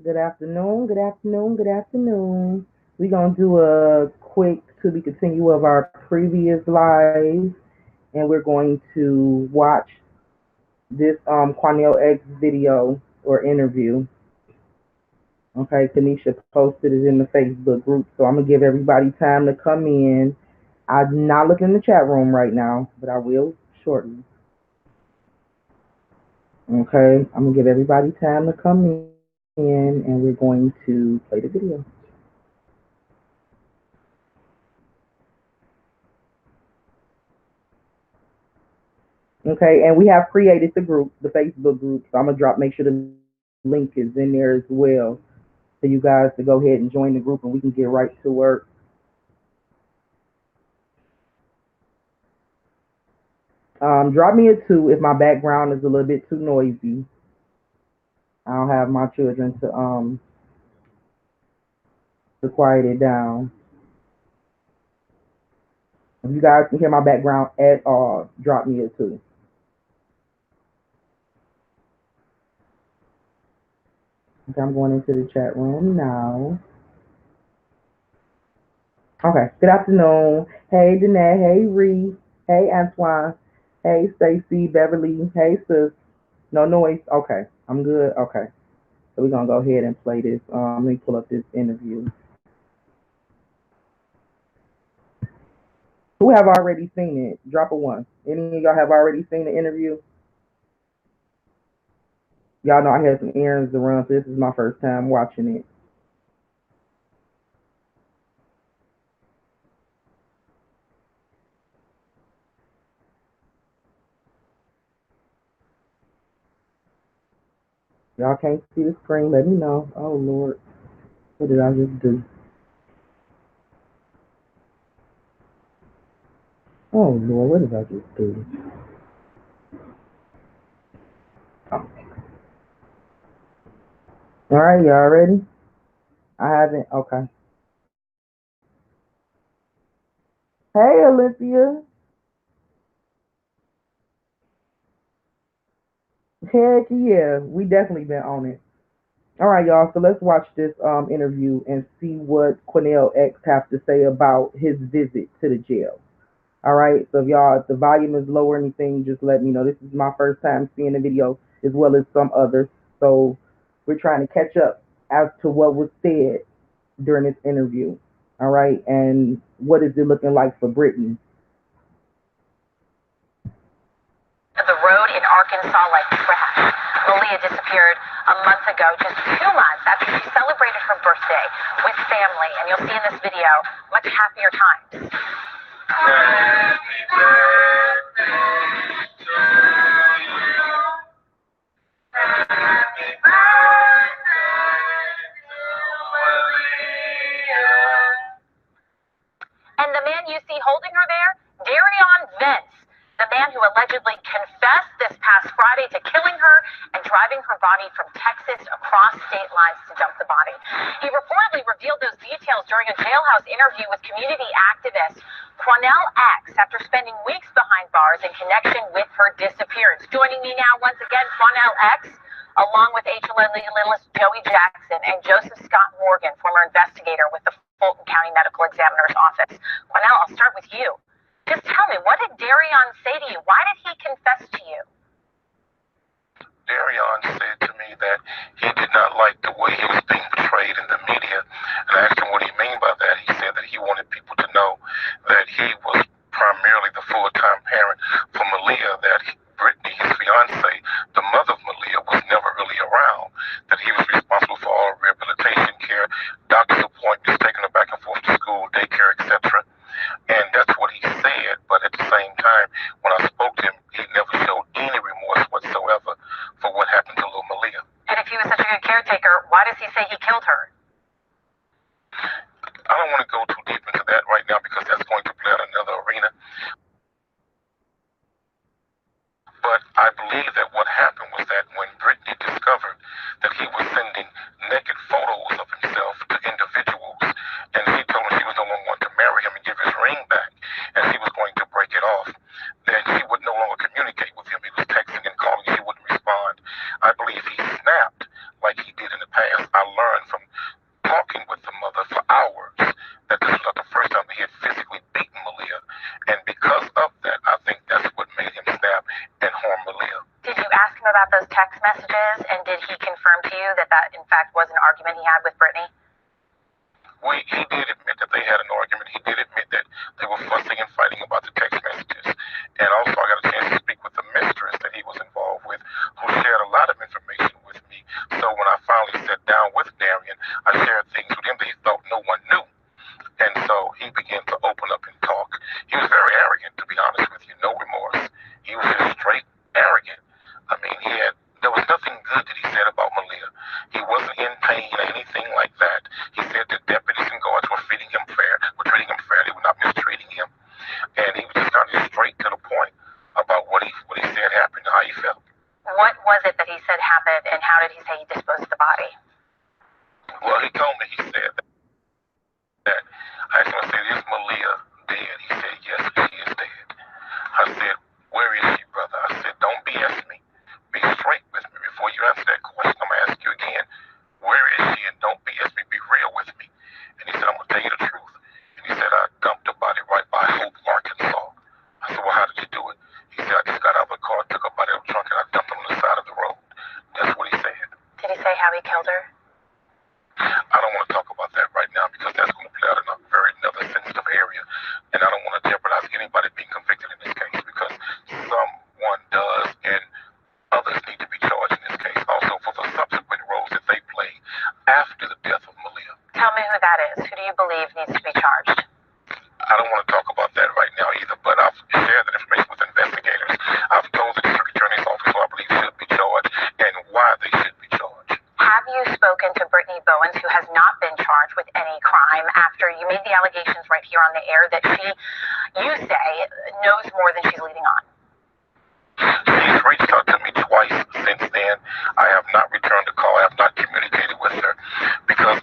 Good afternoon, good afternoon, good afternoon. We're going to do a quick to be continue of our previous lives, and we're going to watch this Quanell X video or interview. Okay, Tanisha posted it in the Facebook group, so I'm going to give everybody time to come in. I'm not looking in the chat room right now, but I will shortly. Okay, I'm going to give everybody time to come in, and we're going to play the video. Okay, and we have created the group, the Facebook group. So I'm gonna make sure the link is in there as well for you guys to go ahead and join the group, and we can get right to work. Drop me a two if my background is a little bit too noisy. I don't have my children to quiet it down. If you guys can hear my background at all, drop me a two. Okay, I'm going into the chat room now. Okay. Good afternoon. Hey, Danae. Hey, Ree. Hey, Antoine. Hey, Stacy, Beverly. Hey, sis. No noise. Okay. I'm good. Okay. So we're gonna go ahead and play this. Let me pull up this interview. Who have already seen it? Drop a one. Any of y'all have already seen the interview? Y'all know I had some errands to run, so this is my first time watching it. Y'all can't see the screen. Let me know. Oh Lord, what did I just do? Oh Lord, what did I just do? Oh. All right, y'all ready? I haven't. Okay. Hey, Olympia. Heck yeah, we definitely been on it. All right, y'all. So let's watch this interview and see what Quanell X have to say about his visit to the jail. All right. So if the volume is low or anything, just let me know. This is my first time seeing the video as well as some others. So we're trying to catch up as to what was said during this interview. All right, and what is it looking like for Brittany? The road in Arkansas like trash. Maleah disappeared a month ago, just 2 months after she celebrated her birthday with family. And you'll see in this video much happier times. Happy birthday to you. Happy birthday to Maleah. And the man you see holding her there, Darion Vance, the man who allegedly confessed this past Friday to killing her and driving her body from Texas across state lines to dump the body. He reportedly revealed those details during a jailhouse interview with community activist Quanell X after spending weeks behind bars in connection with her disappearance. Joining me now once again, Quanell X, along with HLN analyst Joey Jackson and Joseph Scott Morgan, former investigator with the Fulton County Medical Examiner's Office. Quanell, I'll start with you. Just tell me, what did Darion say to you? Why did he confess to you? Darion said to me that he did not like the way he was being portrayed in the media, and I asked him what he meant by that. He said that he wanted people to know that he was primarily the full-time parent for Maleah, that Brittany, his fiance, the mother of Maleah, was never really around, that he was responsible for all rehabilitation care, doctor's appointments, taking her back and forth to school, daycare, etc. And that's what he said, but at the same time, when I spoke to him, he never showed any remorse whatsoever for what happened to little Maleah. And if he was such a good caretaker, why does he say he killed her? I don't want to go too deep into that right now because that's going to play out another arena. But I believe that what happened was that when Brittany discovered that he was sending naked photos of himself to individuals, and he told her she was no longer going to marry him and give his ring back, and he was going to break it off, then she would no longer communicate with him. He was texting and calling, he wouldn't respond. I believe he snapped like he did in the past. I ask him about those text messages, and did he confirm to you that that, in fact, was an argument he had with Brittany? He did admit that they had an argument. He did admit that they were fussing and fighting about the text messages. And also, I got a chance to speak with the mistress that he was involved with, who shared a lot of information with me. So when I finally sat down with Darian, I shared things with him that he thought no one knew. And so he began to open up and talk. He was very arrogant, to be honest with you, no remorse. He was just straight arrogant. I mean, there was nothing good that he said about Maleah. He wasn't in pain or anything like that. He said that deputies and guards were treating him fairly, were not mistreating him. And he was just kind of straight to the point about what he said happened and how he felt. What was it that he said happened, and how did he say he disposed of the body? Well, he told me, he said that I asked him, I said, is Maleah dead? He said, yes, she is dead. I said, where is she, brother? I said, don't BS me. Be straight with me. Before you answer that question, I'm going to ask you again, where is she? And don't BS me. Be real with me. And he said, I'm going to tell you the truth. And he said, I dumped the body right by Hope, Arkansas. I said, well, how did you do it? He said, I just got out of the car, took her body out of the trunk, and I dumped her on the side of the road. That's what he said. Did he say how he killed her? I don't want to talk about that right now because that's going to play out in another sensitive area. And I don't want to jeopardize anybody being convicted in this case because someone does and others need to be charged in this case also for the subsequent roles that they played after the death of Maleah. Tell me who that is. Who do you believe needs to be charged? I don't want to talk about that right now either, but I've shared that information with investigators. I've told the district attorney's office who I believe should be charged and why they should be charged. Have you spoken to Brittany Bowens, who has not been charged with any crime, after you made the allegations right here on the air that she, you say, knows more than she's leading on? She's reached out to me twice since then. I have not returned a call. I have not communicated with her because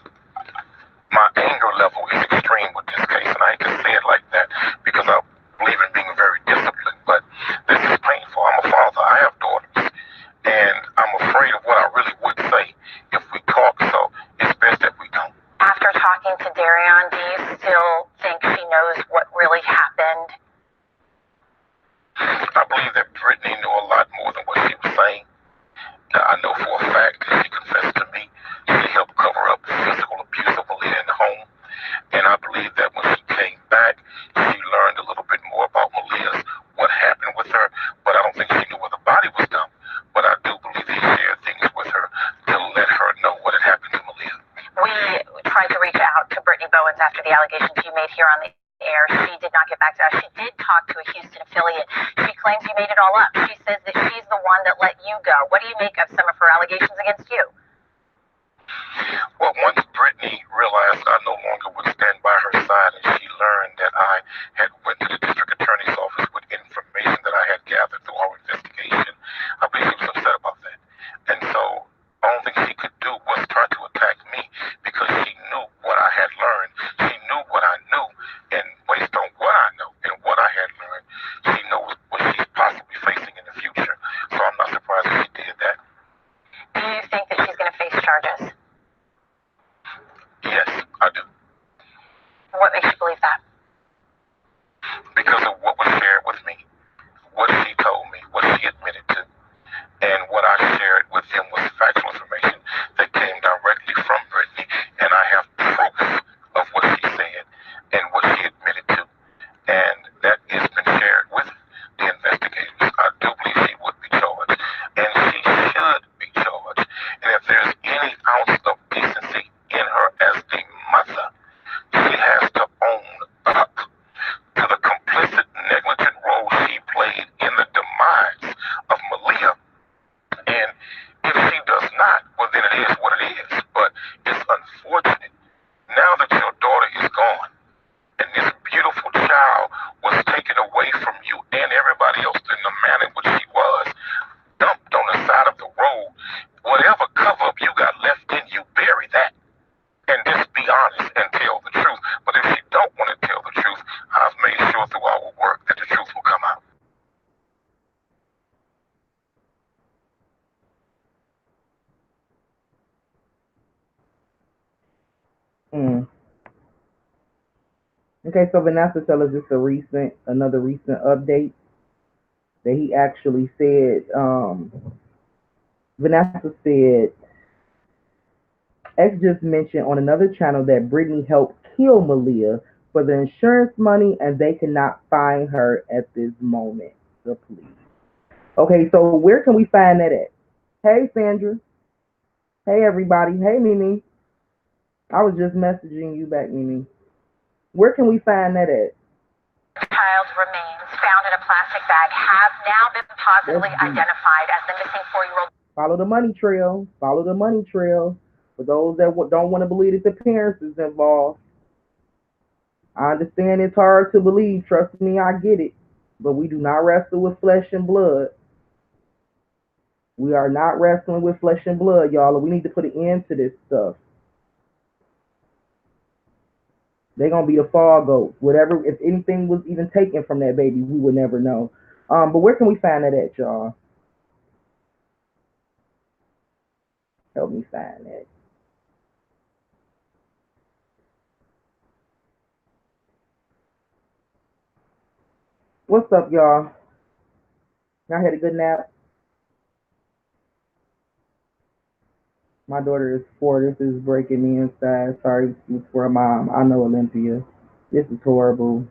my anger level is extreme with this case, and I hate to say it like that because I believe in being very disciplined, but this is painful. I'm a father. I have daughters, and I'm afraid of what I really would say if we talk, so it's best that we don't. After talking to Darian, do you still think she knows what really happened? I believe that Brittany knew a lot more than what she was saying. I know for a fact that she confessed to me. She helped cover up physical abuse of Maleah in the home. And I believe that when she came back, she learned a little bit more about Maleah's, what happened with her. But I don't think she knew where the body was dumped. But I do believe he shared things with her to let her know what had happened to Maleah. We tried to reach out to Brittany Bowens after the allegations you made here on the air. She did not get back to us. She did talk to a Houston affiliate. She claims you made it all up. She says that she's the one that let you go. What do you make of some of her allegations against you? Well, once Brittany realized I no longer would stand by her side and she learned that I had went to the district attorney's office with information that I had gathered through our investigation, I believe she was upset about that. And so the only thing she could do was try to attack me because she knew what I had learned. She knew what I knew. And based on what I know and what I had learned, she knows what she's possibly facing in the future. So I'm not surprised that she did that. Do you think that she's going to face charges? Yes, I do. What makes you believe that? Because of what was shared with me, what she told me, what she admitted to, and what I shared with him was factual information that came directly from Brittany, and I have proof of what she said and what she admitted to, and that has been shared with the investigators. I do believe she would be charged, and she should be charged, and if there's any ounce of decency in her as a mother, she has to own up to the complicit, negligent role she played in the demise of Maleah. And if she does not, well, then it is what it is. But it's unfortunate. Now that your daughter is gone, and this beautiful child was taken away from you and everybody else in the manner in which she was, dumped on the side of the road, whatever cover up you got left in you, bury that. And just be honest and tell the truth. But if you don't want to tell the truth, I've made sure through our work that the truth will come out. Mm. Okay, so Vanessa tell us it's another recent update that he actually said Vanessa said, X just mentioned on another channel that Brittany helped kill Maleah for the insurance money and they cannot find her at this moment. The police. Okay, so where can we find that at? Hey, Sandra. Hey, everybody. Hey, Mimi. I was just messaging you back, Mimi. Where can we find that at? Child's remains found in a plastic bag have now been positively identified as the missing 4-year-old. Follow the money trail. Follow the money trail. For those that don't want to believe that the parents is involved, I understand it's hard to believe. Trust me, I get it. But we do not wrestle with flesh and blood. We are not wrestling with flesh and blood, y'all. We need to put an end to this stuff. They're gonna be the fall goats. Whatever, if anything was even taken from that baby, we would never know. But where can we find that at, y'all? Help me find that. What's up, y'all? Y'all had a good nap? My daughter is 4. This is breaking me inside. Sorry for a mom. I know, Olympia. This is horrible.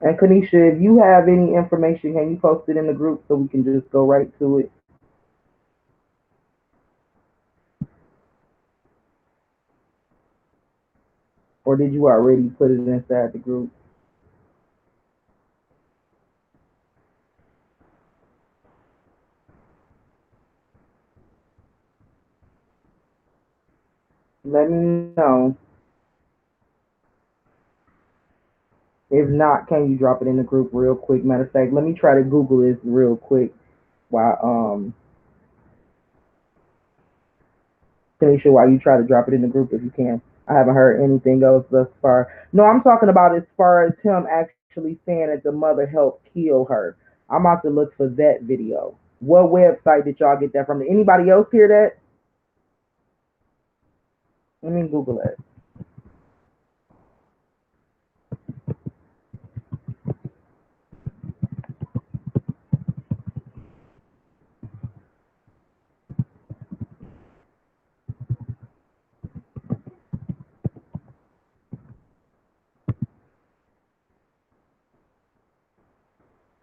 And Kanisha, if you have any information, can you post it in the group so we can just go right to it? Or did you already put it inside the group? Let me know. If not, can you drop it in the group real quick? Matter of fact, let me try to Google this real quick while Tanisha, while you try to drop it in the group if you can. I haven't heard anything else thus far. No, I'm talking about as far as him actually saying that the mother helped kill her. I'm about to look for that video. What website did y'all get that from? Did anybody else hear that? Let me Google it.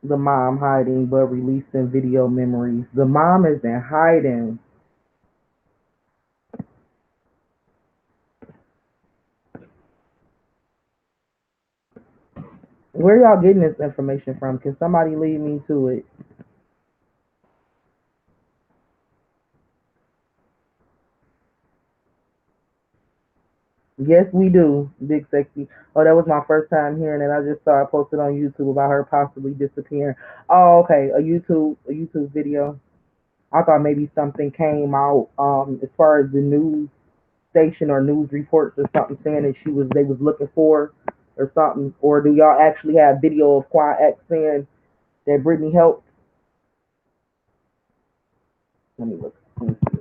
The mom hiding but releasing video memories. The mom is in hiding. Where y'all getting this information from? Can somebody lead me to it? Yes, we do, Big Sexy. Oh, that was my first time hearing it. I just saw it posted on YouTube about her possibly disappearing. Oh, okay, a YouTube video. I thought maybe something came out as far as the news station or news reports or something saying that they was looking for or something. Or do y'all actually have video of Quanell saying that Brittany helped? Let me look. Let me see.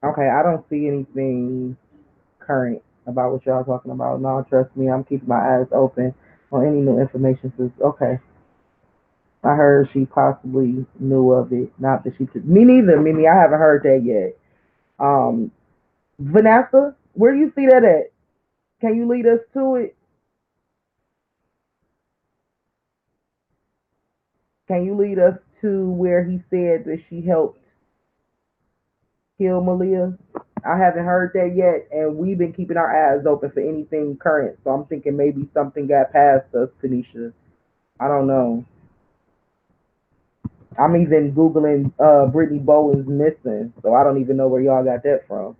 Okay, I don't see anything current about what y'all talking about. No, trust me, I'm keeping my eyes open on any new information. Okay, I heard she possibly knew of it. Not that she could. Me neither, Mimi. I haven't heard that yet. Um, Vanessa, where do you see that at? Can you lead us to it? Can you lead us to where he said that she helped kill Maleah? I haven't heard that yet, and we've been keeping our eyes open for anything current. So I'm thinking maybe something got past us, Tanisha. I don't know. I'm even Googling Brittany Bowen's missing, so I don't even know where y'all got that from.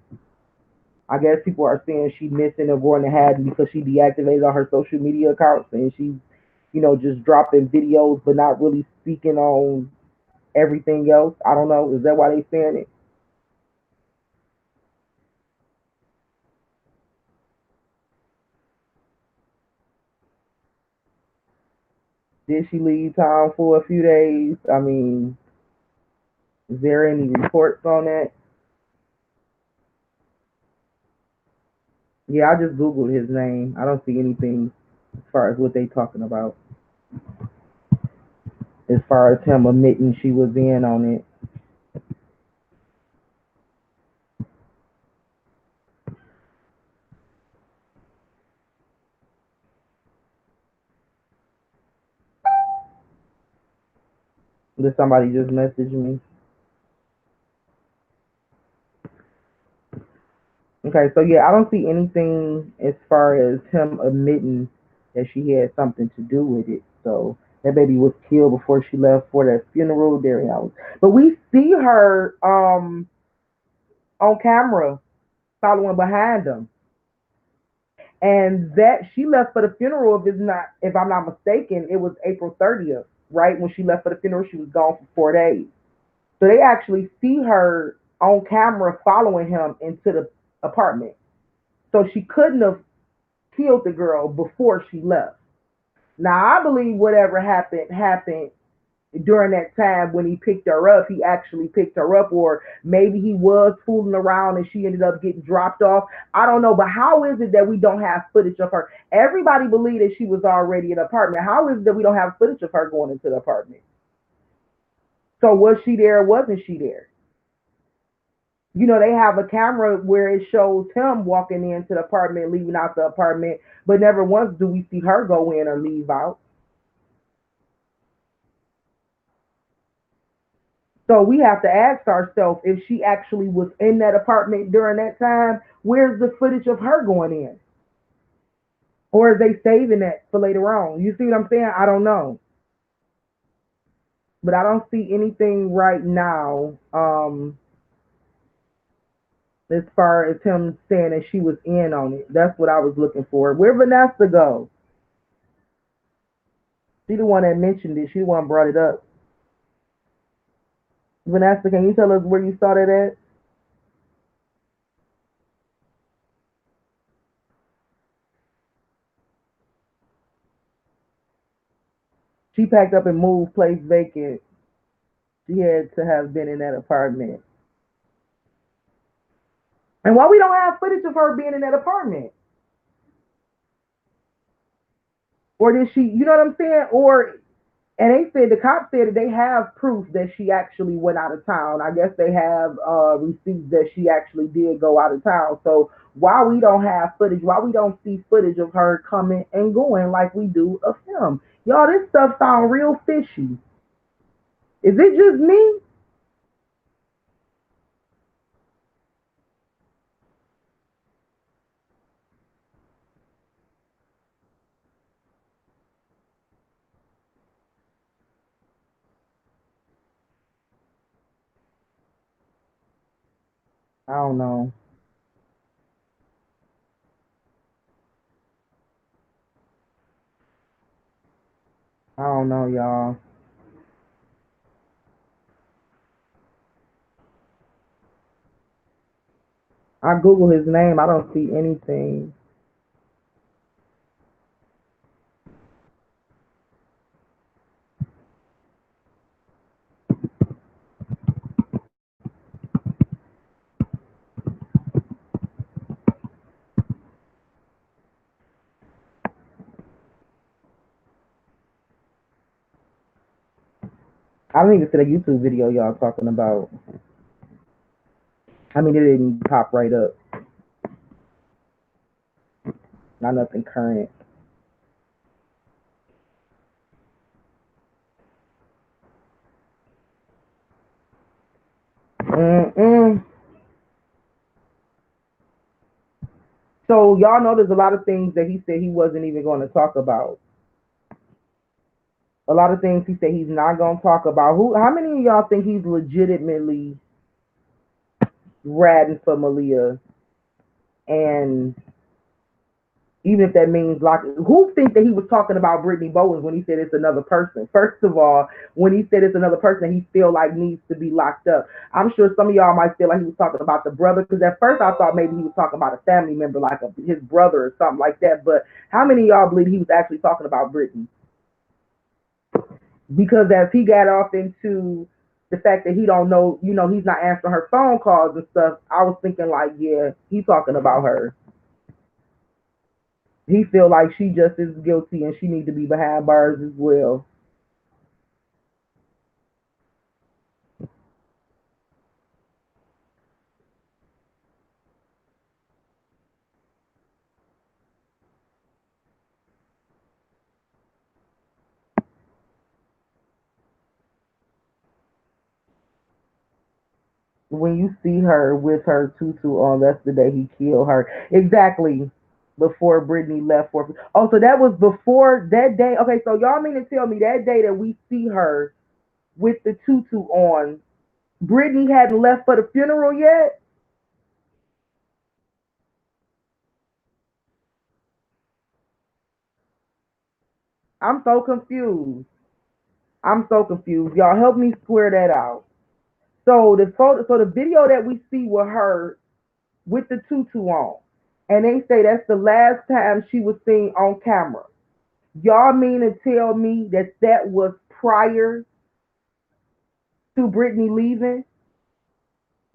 I guess people are saying she's missing or going to hide because she deactivated all her social media accounts and she's, just dropping videos but not really speaking on everything else. I don't know. Is that why they saying it? Did she leave town for a few days? I mean, is there any reports on that? Yeah, I just googled his name. I don't see anything as far as what they talking about. As far as him admitting she was in on it. Did somebody just message me? Okay, so yeah, I don't see anything as far as him admitting that she had something to do with it. So that baby was killed before she left for that funeral. There I was. But we see her on camera following behind them. And that she left for the funeral, if I'm not mistaken, it was April 30th, right? When she left for the funeral, she was gone for 4 days. So they actually see her on camera following him into the apartment. So she couldn't have killed the girl before she left. Now I believe whatever happened during that time when he picked her up, he actually picked her up, or maybe he was fooling around and she ended up getting dropped off. I don't know, but how is it that we don't have footage of her? Everybody believed that she was already in the apartment. How is it that we don't have footage of her going into the apartment? So was she there or wasn't she there? They have a camera where it shows him walking into the apartment, leaving out the apartment, but never once do we see her go in or leave out. So we have to ask ourselves if she actually was in that apartment during that time. Where's the footage of her going in? Or are they saving that for later on? You see what I'm saying? I don't know. But I don't see anything right now as far as him saying that she was in on it. That's what I was looking for. Where Vanessa go? She the one that mentioned it. She the one brought it up. Vanessa, can you tell us where you saw that at? She packed up and moved, place vacant. She had to have been in that apartment. And why we don't have footage of her being in that apartment? Or did she, you know what I'm saying? And they said, the cops said that they have proof that she actually went out of town. I guess they have receipts that she actually did go out of town. So why we don't have footage, why we don't see footage of her coming and going like we do of him? Y'all, this stuff sound real fishy. Is it just me? I don't know. I don't know, y'all. I Google his name. I don't see anything. I don't even see the YouTube video y'all talking about. I mean, it didn't pop right up. Not nothing current. Mm-mm. So y'all know there's a lot of things that he said he wasn't even going to talk about. A lot of things he said he's not going to talk about. Who? How many of y'all think he's legitimately ratting for Maleah? And even if that means like, who think that he was talking about Brittany Bowens when he said it's another person? First of all, when he said it's another person, he feel like needs to be locked up. I'm sure some of y'all might feel like he was talking about the brother, because at first I thought maybe he was talking about a family member, like his brother or something like that. But how many of y'all believe he was actually talking about Brittany? because as he got off into the fact that he don't know, he's not answering her phone calls and stuff, I was thinking like, yeah, he's talking about her. He feel like she just as guilty and she need to be behind bars as well. When you see her with her tutu on, that's the day he killed her. Exactly. Before Brittany left for. Oh, so that was before that day. Okay, so y'all mean to tell me that day that we see her with the tutu on, Brittany hadn't left for the funeral yet? I'm so confused. I'm so confused. Y'all help me square that out. So the video that we see with her with the tutu on, and they say that's the last time she was seen on camera. Y'all mean to tell me that that was prior to Brittany leaving?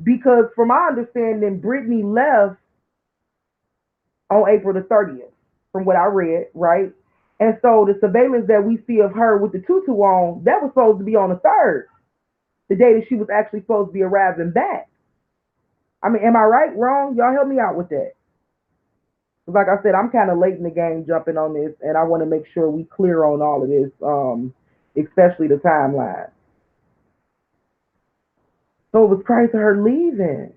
Because from my understanding, Brittany left on April the 30th, from what I read, right? And so the surveillance that we see of her with the tutu on, that was supposed to be on the 3rd, the day that she was actually supposed to be arriving back. I mean, am I right, wrong? Y'all help me out with that. Like I said, I'm kind of late in the game jumping on this, and I want to make sure we clear on all of this, especially the timeline. So it was prior to her leaving.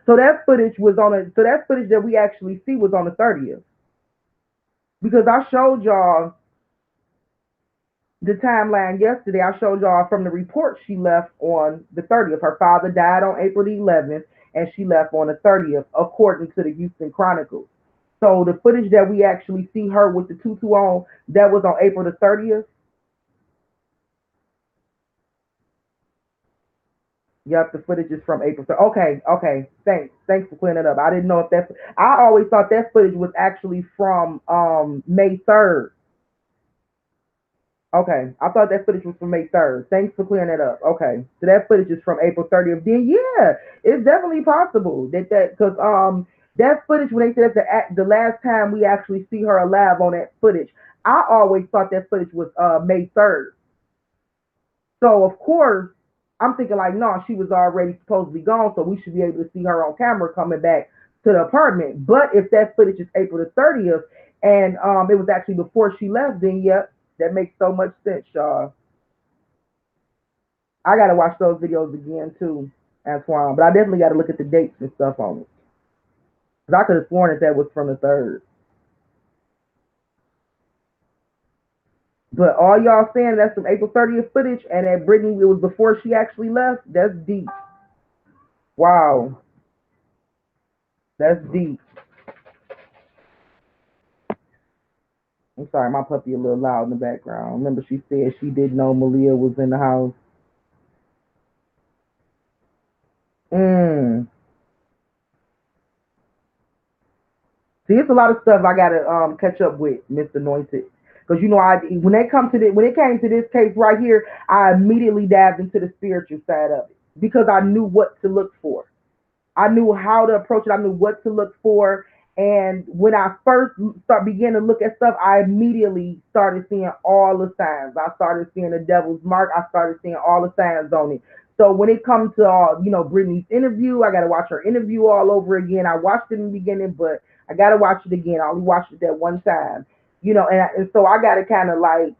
So that footage was on a. So that footage that we actually see was on the 30th, because I showed y'all the timeline yesterday. I showed y'all from the report she left on the 30th. Her father died on April the 11th, and she left on the 30th, according to the Houston Chronicle. So the footage that we actually see her with the tutu on, that was on April the 30th. Yep, the footage is from April. So okay, okay. Thanks for clearing it up. I didn't know if that. I always thought that footage was actually from May 3rd. Okay, I thought that footage was from May 3rd. Thanks for clearing that up. Okay, so that footage is from April 30th. Then yeah, it's definitely possible that because that footage when they said the last time we actually see her alive on that footage, I always thought that footage was May 3rd. So of course I'm thinking like, no, she was already supposed to be gone, so we should be able to see her on camera coming back to the apartment. But if that footage is April the 30th and it was actually before she left, then yep, that makes so much sense, y'all. I gotta watch those videos again too, Antoine. But I definitely gotta look at the dates and stuff on it. Cause I could have sworn that was from the 3rd. But all y'all saying that's some April 30th footage and that Brittany it was before she actually left, that's deep. Wow. That's deep. I'm sorry, my puppy a little loud in the background. Remember she said she didn't know Maleah was in the house. Mm. See, it's a lot of stuff I gotta catch up with, Miss Anointed. Because I when it came to this case right here, I immediately dived into the spiritual side of it because I knew what to look for. I knew how to approach it. I knew what to look for. And when I first began to look at stuff, I immediately started seeing all the signs. I started seeing the devil's mark. I started seeing all the signs on it. So when it comes to Brittany's interview, I got to watch her interview all over again. I watched it in the beginning, but I got to watch it again. I only watched it that one time, and so I got to kind of like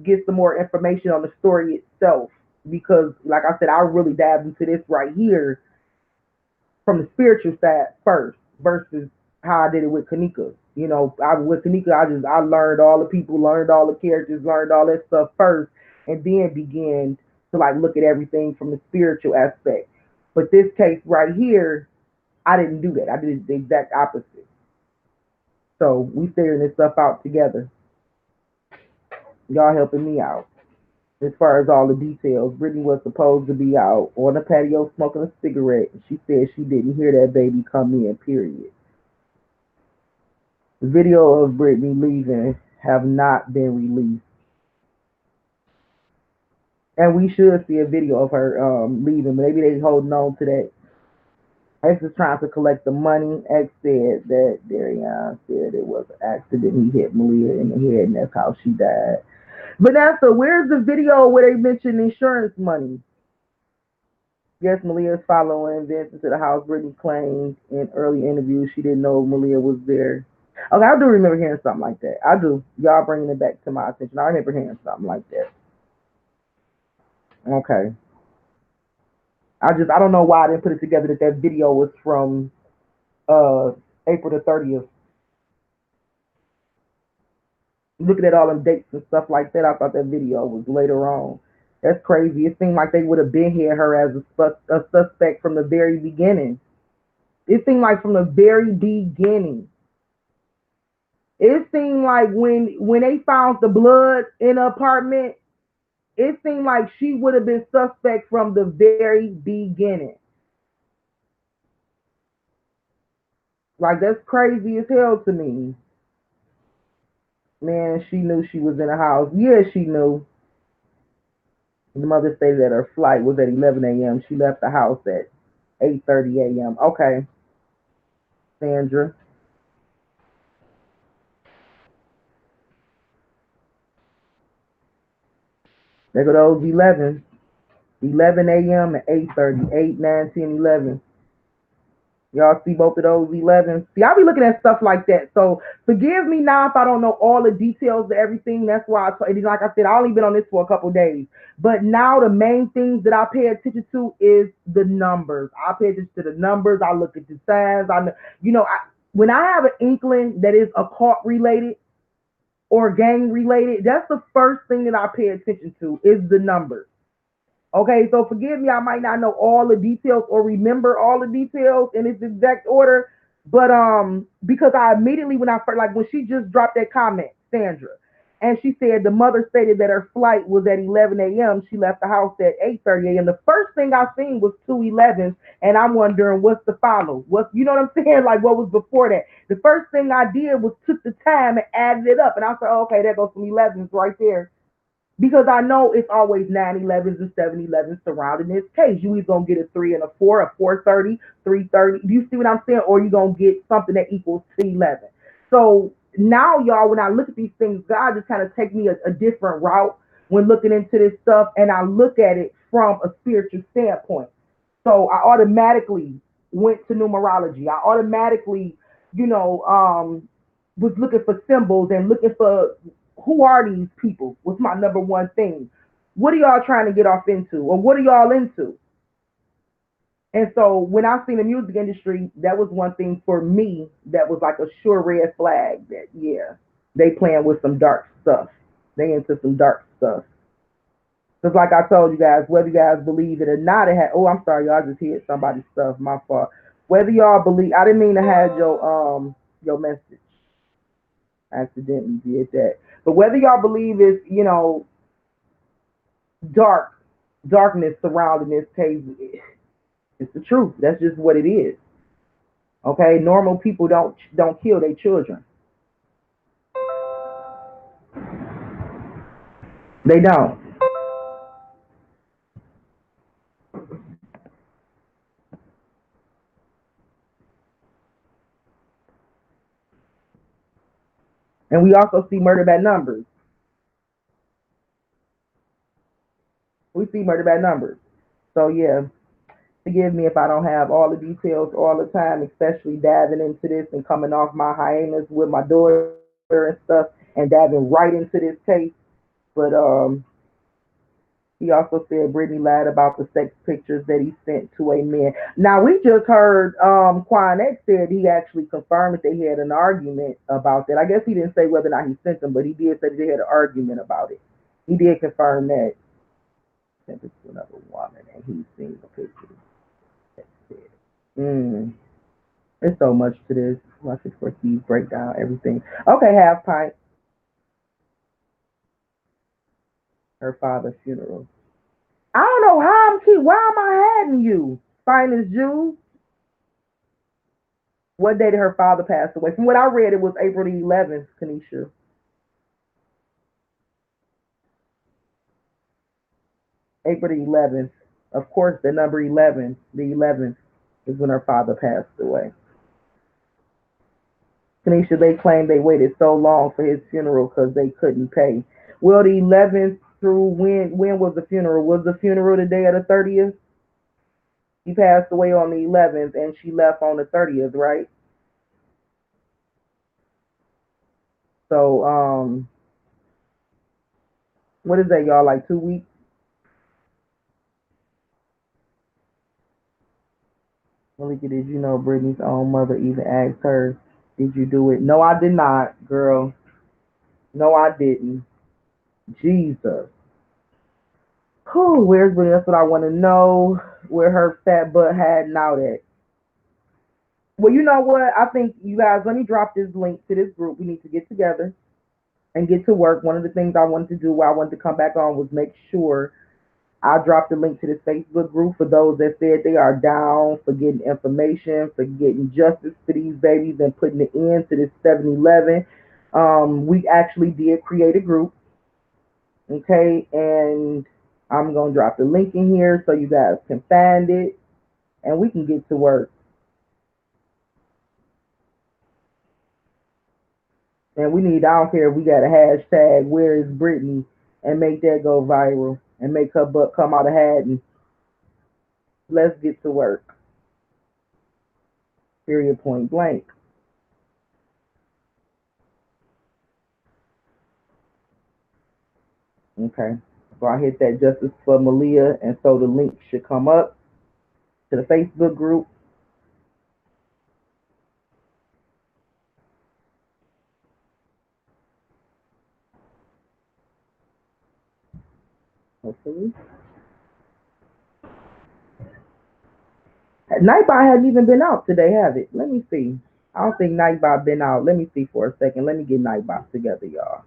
get some more information on the story itself because, like I said, I really dived into this right here from the spiritual side first versus how I did it with Kanika. With Kanika, I learned all the people, learned all the characters, learned all that stuff first, and then began to like look at everything from the spiritual aspect. But this case right here, I didn't do that. I did the exact opposite. So we figuring this stuff out together. Y'all helping me out. as far as all the details. Brittany was supposed to be out on the patio smoking a cigarette. She said she didn't hear that baby come in, period. The video of Brittany leaving have not been released. And we should see a video of her leaving. Maybe they holding on to that. X is trying to collect the money. X said that Darian said it was an accident. He hit Maleah in the head and that's how she died. Vanessa, where's the video where they mentioned insurance money? Yes, Maleah is following Vince into the house. Brittany claimed in early interviews she didn't know Maleah was there. Okay, I do remember hearing something like that. I do. Y'all bringing it back to my attention. I remember hearing something like that. Okay. I don't know why I didn't put it together that video was from uh April the 30th. Looking at all them dates and stuff like that, I thought that video was later on. That's crazy. It seemed like they would have been here her as a suspect from the very beginning. It seemed like from the very beginning. It seemed like when they found the blood in the apartment, it seemed like she would have been suspect from the very beginning. Like that's crazy as hell to me. Man, she knew she was in the house. Yeah, she knew. The mother stated that her flight was at 11 a.m. She left the house at 8:30 a.m. Okay, Sandra. There go those 11. 11 a.m. and 8:30. 8, 9, 10, 11. Y'all see both of those 11s? See, I'll be looking at stuff like that. So forgive me now if I don't know all the details of everything. That's why, like I said, I only been on this for a couple days. But now the main things that I pay attention to is the numbers. I pay attention to the numbers. I look at the signs. When I have an inkling that is occult related or gang related, that's the first thing that I pay attention to is the numbers. Okay, so forgive me, I might not know all the details or remember all the details in its exact order, but because I immediately when I first like when she just dropped that comment, Sandra, and she said the mother stated that her flight was at 11 a.m. She left the house at 8:30 a.m. The first thing I seen was 2 11s, and I'm wondering what's the follow? What you know what I'm saying? Like what was before that? The first thing I did was took the time and added it up, and I said, oh, okay, there goes some 11s right there because I know it's always 9 11s and 7 11s surrounding this case. You either gonna get a 3 and a 4, a 430, 330. Do you see what I'm saying? Or you gonna get something that equals 211. So now, y'all, when I look at these things, God just kind of take me a different route when looking into this stuff, and I look at it from a spiritual standpoint. So I automatically went to numerology. I automatically, you know, was looking for symbols and looking for who are these people was my number one thing. What are y'all trying to get off into? Or what are y'all into? And so when I seen the music industry, that was one thing for me that was like a sure red flag that yeah, they playing with some dark stuff. They into some dark stuff. Just like I told you guys, whether you guys believe it or not, it had oh I'm sorry, y'all just hit somebody's stuff, my fault. Whether y'all believe I didn't mean to have your message. I accidentally did that. But whether y'all believe it's, dark darkness surrounding this case, it's the truth. That's just what it is. Okay, normal people don't kill their children. They don't. And we also see murder by numbers. We see murder by numbers. So yeah, forgive me if I don't have all the details all the time, especially diving into this and coming off my hiatus with my daughter and stuff and diving right into this case. But he also said Brittany lied about the sex pictures that he sent to a man. Now we just heard Quanell said he actually confirmed that they had an argument about that. I guess he didn't say whether or not he sent them, but he did say that they had an argument about it. He did confirm that he sent it to another woman and he seen the pictures. Mm. There's so much to this. Watch it for Steve break down everything. Okay, half pint. Her father's funeral. I don't know how why am I adding you? Finest Jew. What day did her father pass away? From what I read, it was April the 11th, Kanisha. April the 11th. Of course, the number 11, the 11th, is when her father passed away. Tanisha, they claimed they waited so long for his funeral because they couldn't pay. Well, the 11th through when was the funeral? Was the funeral the day of the 30th? He passed away on the 11th and she left on the 30th, right? So, what is that, y'all? Like 2 weeks? Malika, did you know Brittany's own mother even asked her, "Did you do it?" No, I did not, girl. No, I didn't. Jesus. Whew, where's Brittany? That's what I want to know. Where her fat butt had out at. Well, you know what? I think you guys, let me drop this link to this group. We need to get together and get to work. One of the things I wanted to do while I wanted to come back on was make sure I dropped the link to this Facebook group for those that said they are down for getting information, for getting justice for these babies and putting an end to this 7-Eleven. We actually did create a group, okay? And I'm going to drop the link in here so you guys can find it and we can get to work. And we need, I don't care if we got a hashtag, where is Brittany, and make that go viral and make her butt come out of hiding. Let's get to work. Period, point blank. Okay. So I hit that justice for Maleah, and so the link should come up to the Facebook group. Hopefully. Nightbot hasn't even been out today, have it? Let me see. I don't think Nightbot been out. Let me see for a second. Let me get Nightbot together, y'all.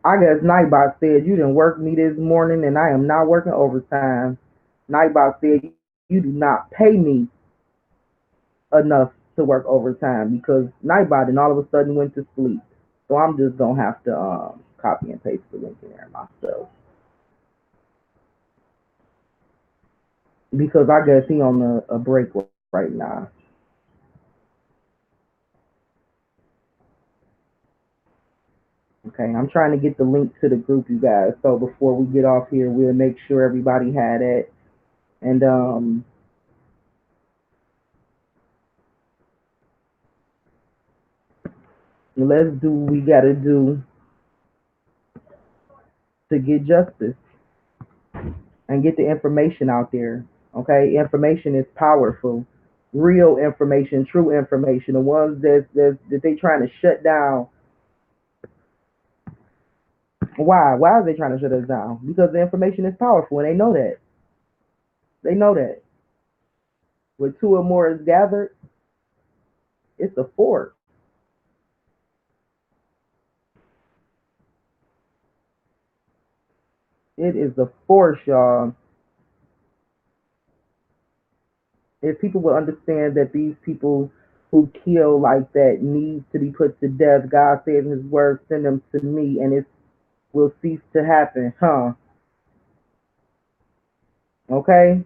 I guess Nightbot said you didn't work me this morning and I am not working overtime. Nightbot said you do not pay me enough to work overtime because Nightbot and all of a sudden went to sleep. So I'm just gonna have to copy and paste the link in there myself because I guess he on a break right now. Okay, I'm trying to get the link to the group, you guys. So before we get off here, we'll make sure everybody had it. And let's do what we gotta do to get justice and get the information out there. Okay, information is powerful. Real information, true information. The ones that they trying to shut down. Why? Why are they trying to shut us down? Because the information is powerful, and they know that. They know that. where two or more is gathered, it's a force. It is a force, y'all. If people will understand that these people who kill like that need to be put to death, God said in His Word, send them to me, and it will cease to happen, huh? Okay?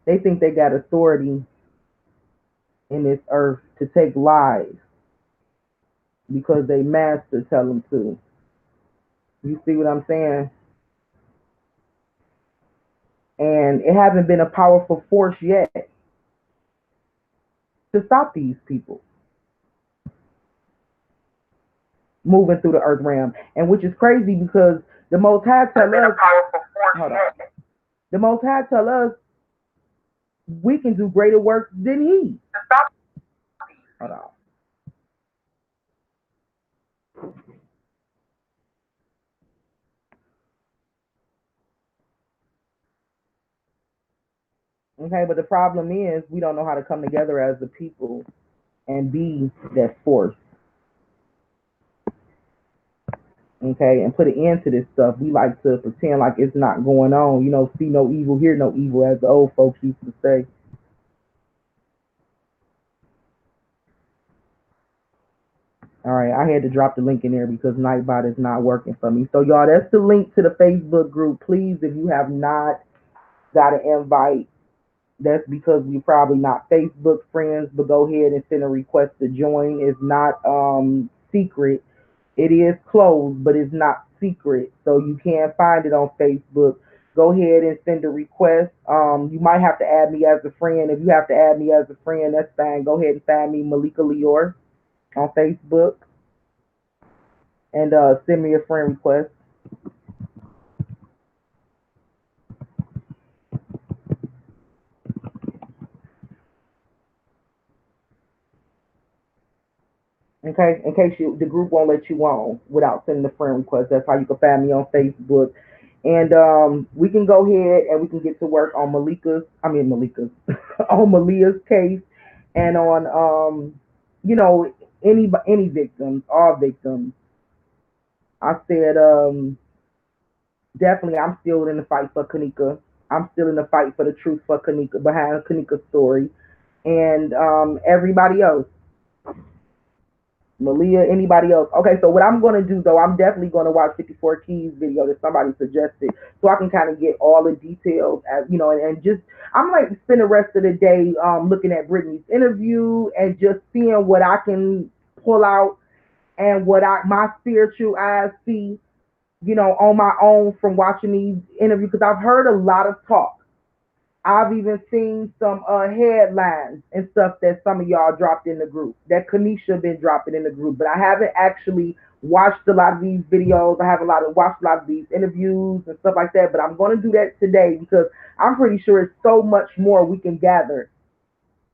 They think they got authority in this earth to take lives because they master tell them to. You see what I'm saying? And it hasn't been a powerful force yet to stop these people moving through the earth realm. And which is crazy because the Most High tell us, hold on. The Most High tell us we can do greater works than He. Hold on. Okay, but the problem is we don't know how to come together as a people and be that force. Okay, and put an end to this stuff. We like to pretend like it's not going on. You know, see no evil, hear no evil, as the old folks used to say. All right, I had to drop the link in there because Nightbot is not working for me. So, y'all, that's the link to the Facebook group. Please, if you have not got an invite, that's because we're probably not Facebook friends, but go ahead and send a request to join. It's not secret. It is closed, but it's not secret. So you can find it on Facebook. Go ahead and send a request. You might have to add me as a friend. If you have to add me as a friend, that's fine. Go ahead and find me, Maleah Lior, on Facebook, and send me a friend request. Okay, in case the group won't let you on without sending a friend request. That's how you can find me on Facebook. And we can go ahead and we can get to work on on Maleah's case, and on you know, any victims, all victims. I said definitely I'm still in the fight for Kanika. I'm still in the fight for the truth for Kanika, behind Kanika's story, and everybody else. Maleah, anybody else? Okay, so what I'm gonna do though, I'm definitely gonna watch 54 Keys video that somebody suggested, so I can kind of get all the details, as you know, and just I'm like spend the rest of the day looking at Brittany's interview and just seeing what I can pull out and what my spiritual eyes see, you know, on my own from watching these interviews because I've heard a lot of talk. I've even seen some headlines and stuff that some of y'all dropped in the group, that Kanisha been dropping in the group, but I haven't actually watched a lot of these videos. I haven't watched a lot of these interviews and stuff like that, but I'm going to do that today because I'm pretty sure it's so much more we can gather.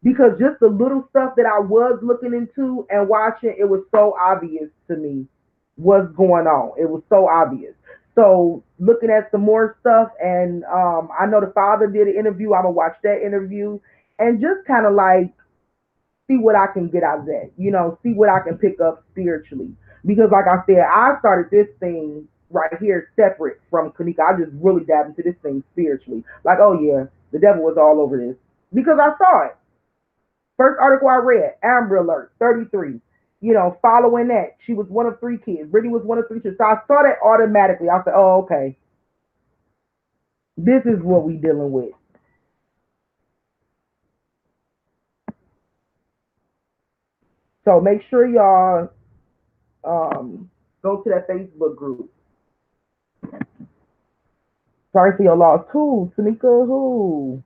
Because just the little stuff that I was looking into and watching, it was so obvious to me what's going on. It was so obvious. So looking at some more stuff, and I know the father did an interview. I'm gonna watch that interview and just kind of like see what I can get out of that. You know, see what I can pick up spiritually. Because like I said, I started this thing right here separate from Kanika. I just really dabbed into this thing spiritually. Like, oh yeah, the devil was all over this because I saw it. First article I read, Amber Alert, 33. You know, following that, she was one of three kids. Brittany was one of three kids. So I saw that automatically. I said, oh, okay. This is what we dealing with. So make sure y'all go to that Facebook group. Sorry for your loss. Who? Tanika, who?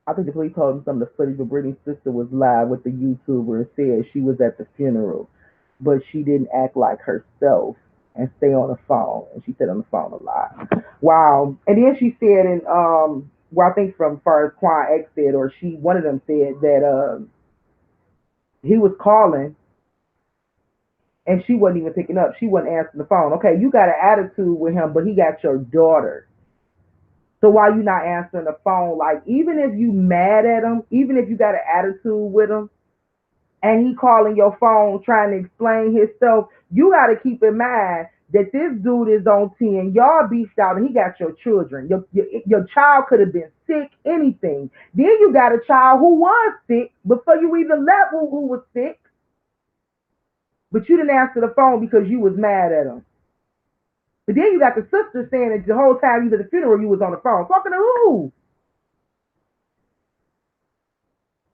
I think the police told him some of the footage of Brittany's sister was live with the YouTuber and said she was at the funeral, but she didn't act like herself and stay on the phone. And she said on the phone a lot. Wow. And then she said, and well, I think from far as Quanell said, or one of them said that he was calling and she wasn't even picking up. She wasn't answering the phone. Okay, you got an attitude with him, but he got your daughter. So why you not answering the phone? Like, even if you mad at him, even if you got an attitude with him, and he calling your phone trying to explain himself, you got to keep in mind that this dude is on 10. Y'all beefed out and he got your children. Your child could have been sick, anything. Then you got a child who was sick before you even left, who was sick. But you didn't answer the phone because you was mad at him. But then you got the sister saying that the whole time you was at the funeral, you was on the phone. Talking to who?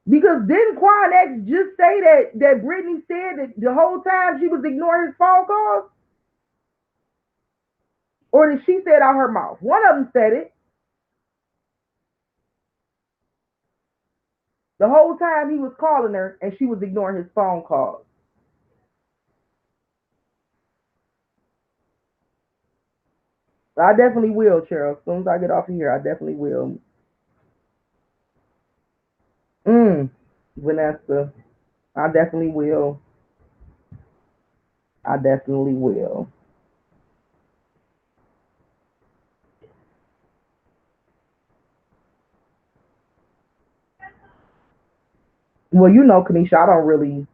Because didn't Quanell just say that Brittany said that the whole time she was ignoring his phone calls? Or did she say it out her mouth? One of them said it. The whole time he was calling her and she was ignoring his phone calls. I definitely will, Cheryl. As soon as I get off of here, I definitely will. Vanessa, I definitely will. I definitely will. Well, you know, Kanisha, I don't really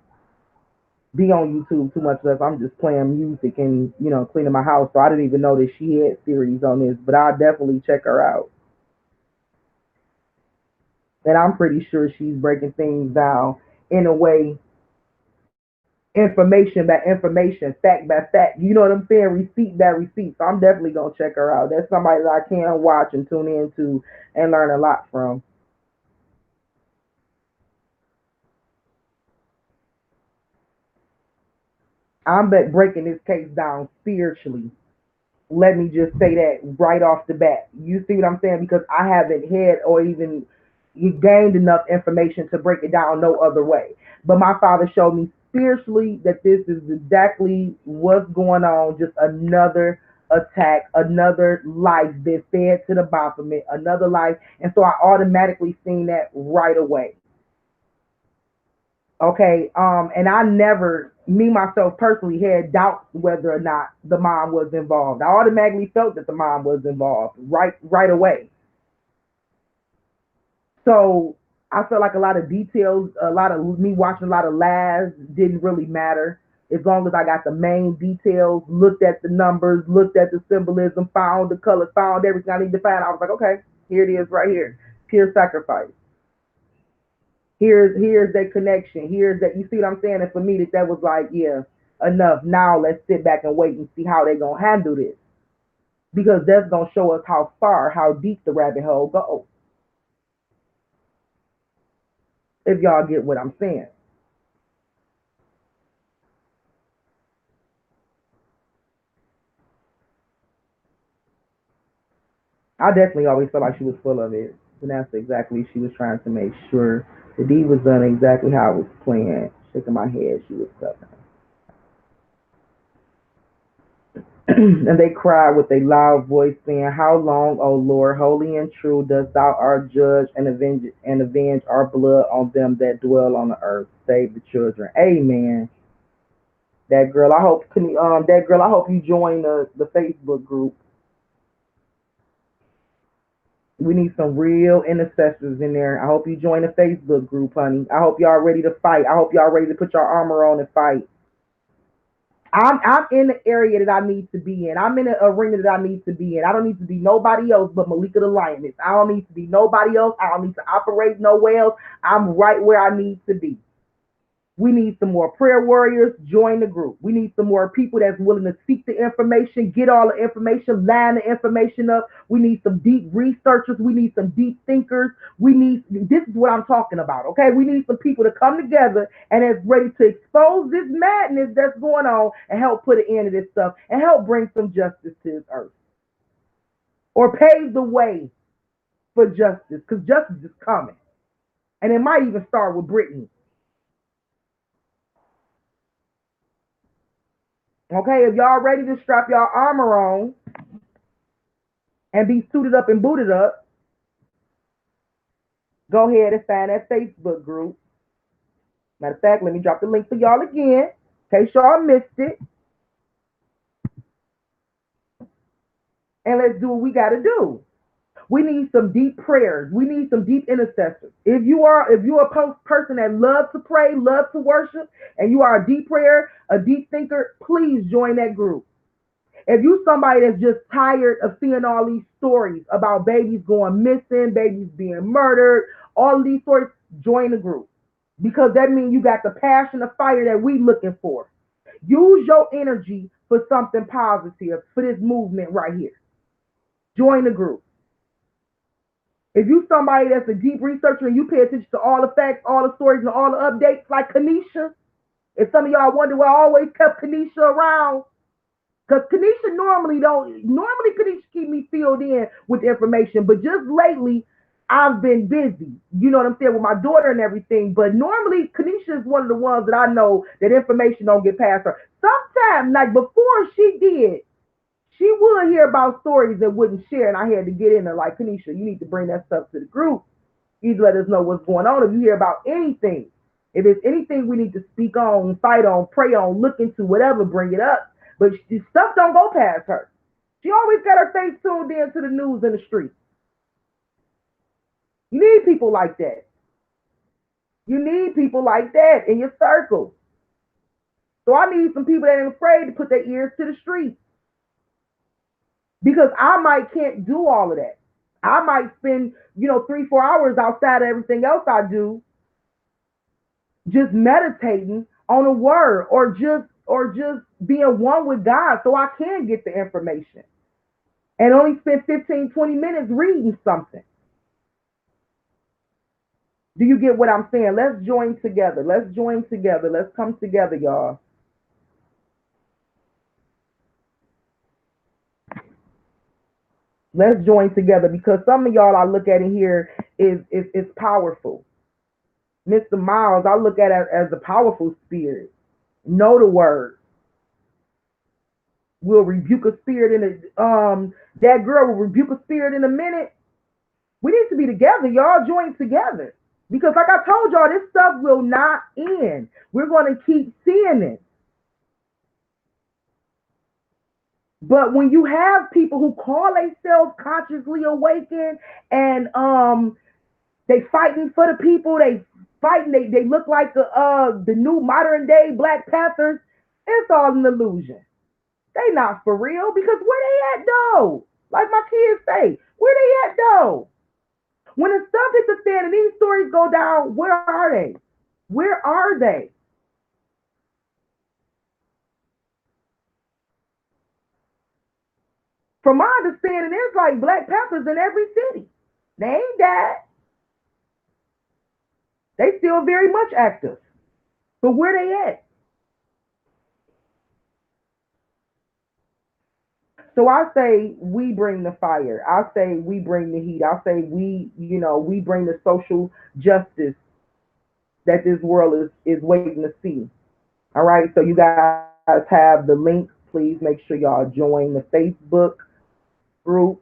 be on YouTube too much if I'm just playing music and, you know, cleaning my house. So I didn't even know that she had series on this, but I'll definitely check her out. And I'm pretty sure she's breaking things down in a way, information by information, fact by fact. You know what I'm saying? Receipt by receipt. So I'm definitely gonna check her out. That's somebody that I can watch and tune into and learn a lot from. I'm breaking this case down spiritually. Let me just say that right off the bat. You see what I'm saying? Because I haven't had or even gained enough information to break it down no other way. But my father showed me spiritually that this is exactly what's going on. Just another attack, another life been fed to the Baphomet, another life. And so I automatically seen that right away. Okay, and I never, me myself personally, had doubts whether or not the mom was involved. I automatically felt that the mom was involved right away. So I felt like a lot of details, a lot of me watching a lot of lives didn't really matter as long as I got the main details, looked at the numbers, looked at the symbolism, found the colors, found everything I needed to find. I was like, okay, here it is right here, pure sacrifice. Here's that connection. Here's that, you see what I'm saying? And for me, that was like, yeah, enough. Now let's sit back and wait and see how they gonna handle this, because that's gonna show us how far, how deep the rabbit hole goes. If y'all get what I'm saying. I definitely always felt like she was full of it. And that's exactly, she was trying to make sure the deed was done exactly how it was planned. Shaking my head, she was stuffing. And they cried with a loud voice, saying, how long, O Lord, holy and true, dost thou art judge and avenge our blood on them that dwell on the earth? Save the children. Amen. That girl, I hope you join the Facebook group. We need some real intercessors in there. I hope you join the Facebook group, honey. I hope y'all ready to fight. I hope y'all ready to put your armor on and fight. I'm in the area that I need to be in. I'm in the arena that I need to be in. I don't need to be nobody else but Malika the Lioness. I don't need to be nobody else. I don't need to operate nowhere else. I'm right where I need to be. We need some more prayer warriors. Join the group. We need some more people that's willing to seek the information, get all the information, line the information up. We need some deep researchers. We need some deep thinkers. This is what I'm talking about, okay? We need some people to come together and is ready to expose this madness that's going on and help put an end to this stuff and help bring some justice to this earth, or pave the way for justice, because justice is coming. And it might even start with Brittany. Okay, if y'all ready to strap y'all armor on and be suited up and booted up, go ahead and find that Facebook group. Matter of fact, let me drop the link for y'all again. In case y'all missed it. And let's do what we got to do. We need some deep prayers. We need some deep intercessors. If you're a person that loves to pray, loves to worship, and you are a deep prayer, a deep thinker, please join that group. If you somebody that's just tired of seeing all these stories about babies going missing, babies being murdered, all of these stories, join the group. Because that means you got the passion, the fire that we looking for. Use your energy for something positive for this movement right here. Join the group. If you somebody that's a deep researcher and you pay attention to all the facts, all the stories, and all the updates, like Kanisha, if some of y'all wonder why I always kept Kanisha around, because Kanisha normally Kanisha keep me filled in with information, but just lately I've been busy, you know what I'm saying, with my daughter and everything. But normally Kanisha is one of the ones that I know that information don't get past her. Sometimes, like before she did, she would hear about stories and wouldn't share, and I had to get in there like, Kanisha, you need to bring that stuff to the group. You need to let us know what's going on. If you hear about anything, if there's anything we need to speak on, fight on, pray on, look into, whatever, bring it up. But stuff don't go past her. She always got her face tuned in to the news in the street. You need people like that. You need people like that in your circle. So I need some people that ain't afraid to put their ears to the street. Because I might can't do all of that. I might spend, 3-4 hours outside of everything else I do, just meditating on a word or just being one with God so I can get the information. And only spend 15, 20 minutes reading something. Do you get what I'm saying? Let's join together. Let's join together. Let's come together, y'all. Let's join together because some of y'all I look at in here is powerful. Mr. Miles, I look at it as a powerful spirit. Know the word. Will rebuke a spirit in a that girl will rebuke a spirit in a minute. We need to be together, y'all. Join together. Because like I told y'all, this stuff will not end. We're going to keep seeing it. But when you have people who call themselves consciously awakened and they fighting for the people, they fighting, they look like the new modern day Black Panthers, it's all an illusion. They not for real because where they at though? Like my kids say, where they at though? When the stuff hits the fan and these stories go down, where are they? Where are they? From my understanding, there's like Black Panthers in every city. They ain't died. They still very much active. But where they at? So I say we bring the fire. I say we bring the heat. I say we bring the social justice that this world is waiting to see. All right. So you guys have the links. Please make sure y'all join the Facebook group.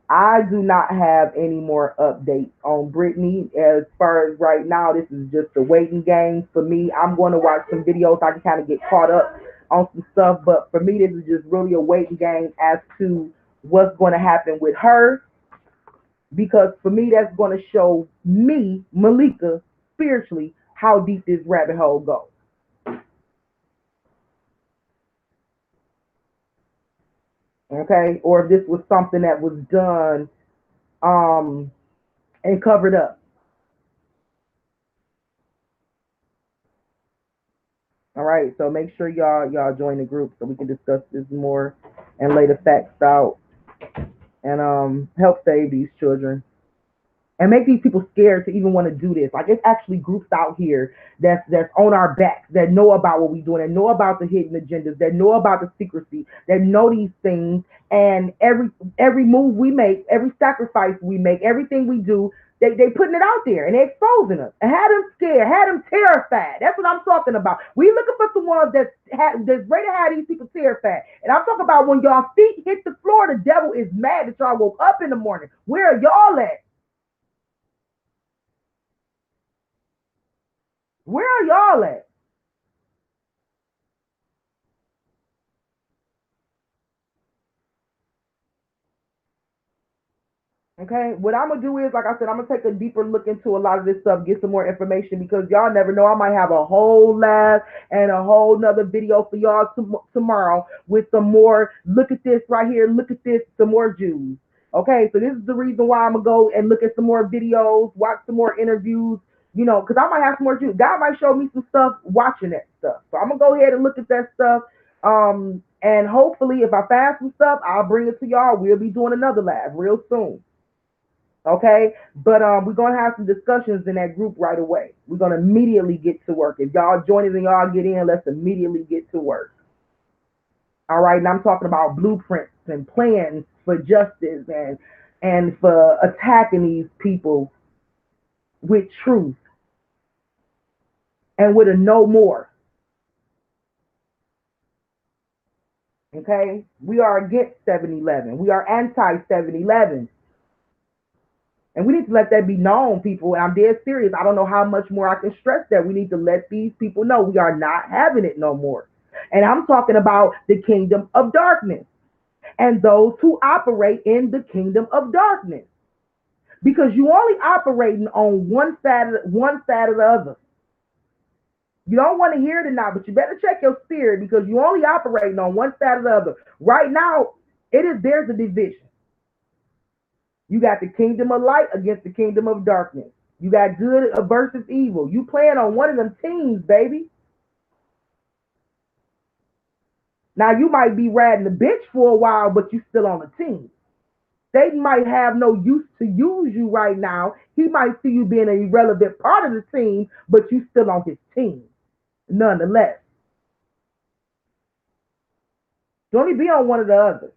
I do not have any more updates on Brittany. As far as right now, this is just a waiting game for me. I'm going to watch some videos. I can kind of get caught up on some stuff, but for me, this is just really a waiting game as to what's going to happen with her. Because for me, that's going to show me, Malika, spiritually, how deep this rabbit hole goes. Okay, or if this was something that was done um and covered up. All right, so make sure y'all join the group so we can discuss this more and lay the facts out and help save these children and make these people scared to even want to do this. Like it's actually groups out here that's on our backs that know about what we're doing, that know about the hidden agendas, that know about the secrecy, that know these things, and every move we make, every sacrifice we make, everything we do, they putting it out there and they exposing us and had them scared, had them terrified. That's what I'm talking about. We looking for someone that's ready to have these people terrified. And I'm talking about when y'all feet hit the floor, the devil is mad that y'all woke up in the morning. Where are y'all at? Where are y'all at? Okay, what I'm gonna do is, like I said, I'm gonna take a deeper look into a lot of this stuff, get some more information, because y'all never know. I might have a whole lab and a whole nother video for y'all tomorrow with some more. Look at this right here. Look at this. Some more Jews. Okay, so this is the reason why I'm gonna go and look at some more videos, watch some more interviews. Because I might have some more Jews. God might show me some stuff watching that stuff. So I'm gonna go ahead and look at that stuff. And hopefully, if I find some stuff, I'll bring it to y'all. We'll be doing another lab real soon. Okay, but we're gonna have some discussions in that group right away. We're gonna immediately get to work. If y'all join us and y'all get in, let's immediately get to work. All right, and I'm talking about blueprints and plans for justice and for attacking these people with truth and with a no more. Okay, we are against 7-Eleven. We are anti 7-Eleven. And we need to let that be known, people. And I'm dead serious. I don't know how much more I can stress that. We need to let these people know we are not having it no more. And I'm talking about the kingdom of darkness and those who operate in the kingdom of darkness. Because you only operating on one side of the other. You don't want to hear it or not, but you better check your spirit, because you only operating on one side or the other. Right now, there's a division. You got the kingdom of light against the kingdom of darkness. You got good versus evil. You playing on one of them teams, baby. Now you might be riding the bench for a while, but you still on the team. Satan might have no use to use you right now. He might see you being an irrelevant part of the team, but you still on his team, nonetheless. You only be on one or the other.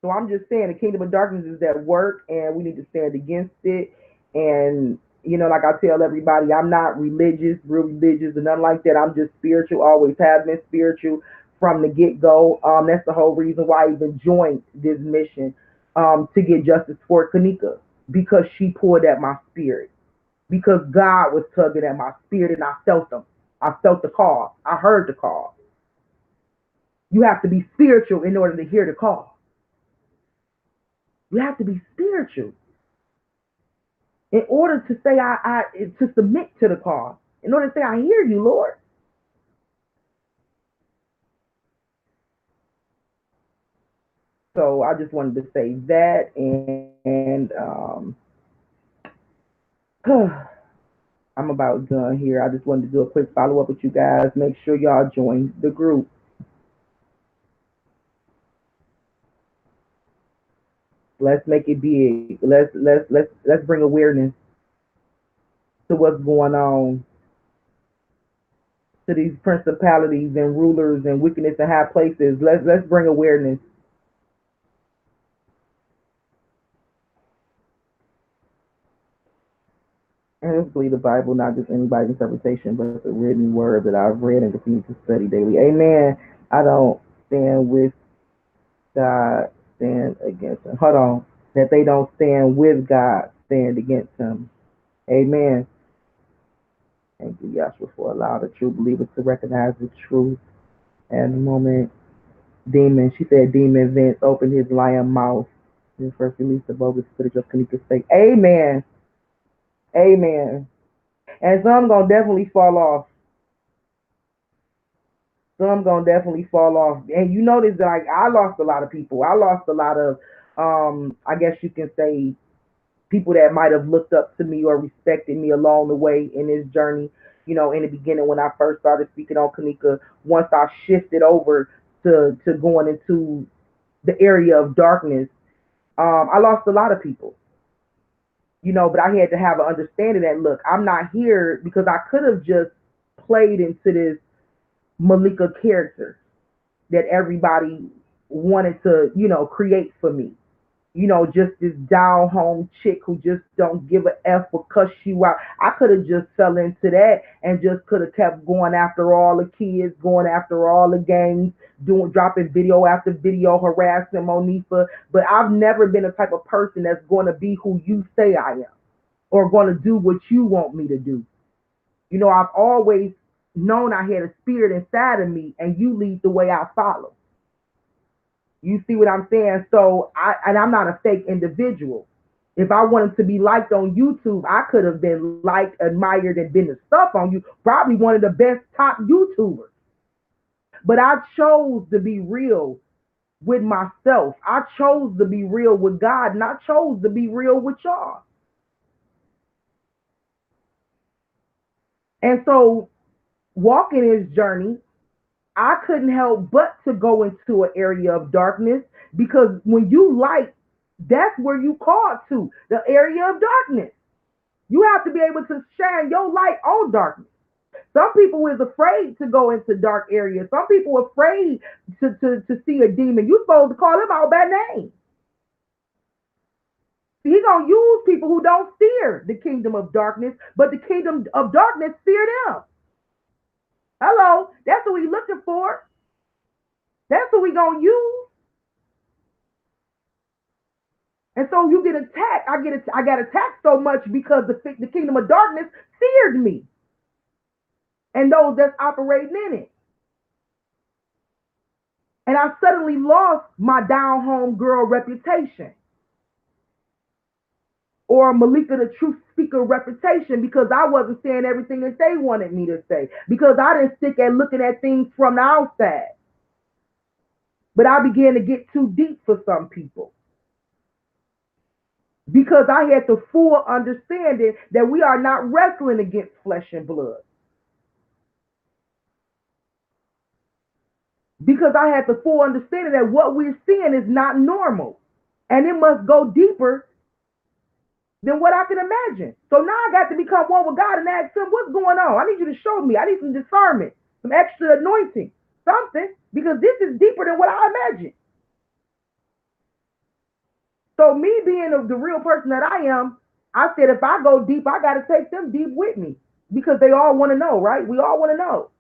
So I'm just saying the kingdom of darkness is at work, and we need to stand against it. And like I tell everybody, I'm not real religious, or nothing like that. I'm just spiritual. Always have been spiritual from the get go. That's the whole reason why I even joined this mission, to get justice for Kanika, because she pulled at my spirit. Because God was tugging at my spirit, and I felt them. I felt the call. I heard the call. You have to be spiritual in order to hear the call. You have to be spiritual in order to say to submit to the call. In order to say, I hear you, Lord. So I just wanted to say that, and I'm about done here. I just wanted to do a quick follow up with you guys. Make sure y'all join the group. Let's make it big. Let's bring awareness to what's going on, to these principalities and rulers and wickedness in high places. Let's bring awareness. And let's believe the Bible, not just anybody's interpretation, but the written word that I've read and continue to study daily. Amen. I don't stand with God, stand against him. Hold on. That they don't stand with God, stand against him. Amen. Thank you, Yahshua, for allowing the true believers to recognize the truth. And the moment she said, Demon Vince opened his lion mouth and first released the bogus footage of Kanika's sake. Amen. Amen. And some gonna definitely fall off. Some gonna definitely fall off. And you notice that, like, I lost a lot of people. I lost a lot of, I guess you can say, people that might have looked up to me or respected me along the way in this journey. In the beginning when I first started speaking on Kanika, once I shifted over to going into the area of darkness, I lost a lot of people. But I had to have an understanding that, look, I'm not here because I could have just played into this Malika character that everybody wanted to, create for me. Just this down home chick who just don't give a F or cuss you out. I could have just fell into that and just could have kept going after all the kids, going after all the gangs, dropping video after video, harassing Monifa. But I've never been a type of person that's going to be who you say I am or going to do what you want me to do. I've always known I had a spirit inside of me, and you lead the way I follow. You see what I'm saying? So I'm not a fake individual. If I wanted to be liked on YouTube, I could have been liked, admired, and been the stuff on you. Probably one of the best top YouTubers. But I chose to be real with myself. I chose to be real with God, and I chose to be real with y'all. And so, walking his journey, I couldn't help but to go into an area of darkness because when you light, that's where you called to the area of darkness. You have to be able to shine your light on darkness. Some people is afraid to go into dark areas. Some people are afraid to see a demon. You're supposed to call him out by name. See, he gonna use people who don't fear the kingdom of darkness, but the kingdom of darkness fear them. Hello, that's what we looking for. That's what we gonna use. And so you get attacked. I got attacked so much because the kingdom of darkness feared me and those that's operating in it. And I suddenly lost my down home girl reputation or Malika the truth speaker reputation because I wasn't saying everything that they wanted me to say because I didn't stick at looking at things from the outside. But I began to get too deep for some people because I had the full understanding that we are not wrestling against flesh and blood. Because I had the full understanding that what we're seeing is not normal and it must go deeper than what I can imagine. So now I got to become one with God and ask him, what's going on? I need you to show me. I need some discernment, some extra anointing, something, because this is deeper than what I imagined. So me being the real person that I am, I said, if I go deep, I got to take them deep with me because they all want to know, right? We all want to know.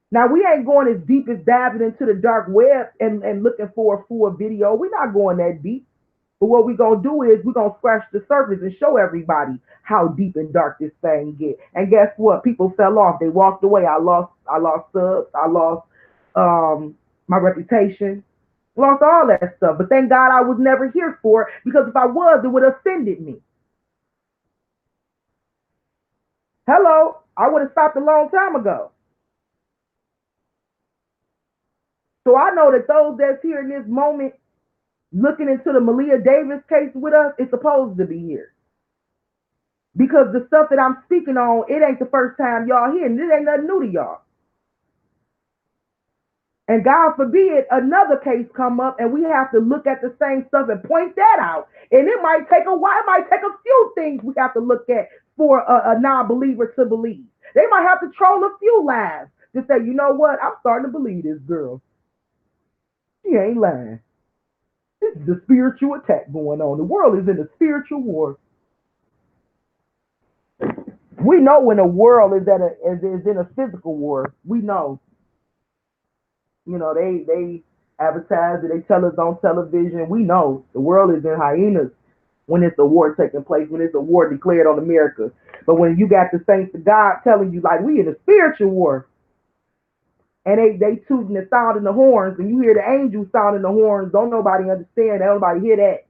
Now, we ain't going as deep as diving into the dark web and looking for a full video. We're not going that deep. But what we're going to do is we're going to scratch the surface and show everybody how deep and dark this thing get. And guess what? People fell off. They walked away. I lost subs. I lost my reputation. Lost all that stuff. But thank God I was never here for it because if I was, it would have offended me. Hello? I would have stopped a long time ago. So I know that those that's here in this moment looking into the Maleah Davis case with us is supposed to be here. Because the stuff that I'm speaking on, it ain't the first time y'all hearing. This ain't nothing new to y'all. And God forbid another case come up and we have to look at the same stuff and point that out. And it might take a while. It might take a few things we have to look at for a non-believer to believe. They might have to troll a few lies to say, you know what? I'm starting to believe this girl. She ain't lying. This is a spiritual attack going on. The world is in a spiritual war. We know when the world is in a physical war. We know. You know, they advertise it, they tell us on television. We know the world is in hyenas when it's a war taking place, when it's a war declared on America. But when you got the saints of God telling you, like, we in a spiritual war, and they tooting and sounding the horns, and you hear the angels sounding the horns, don't nobody understand, don't nobody hear that.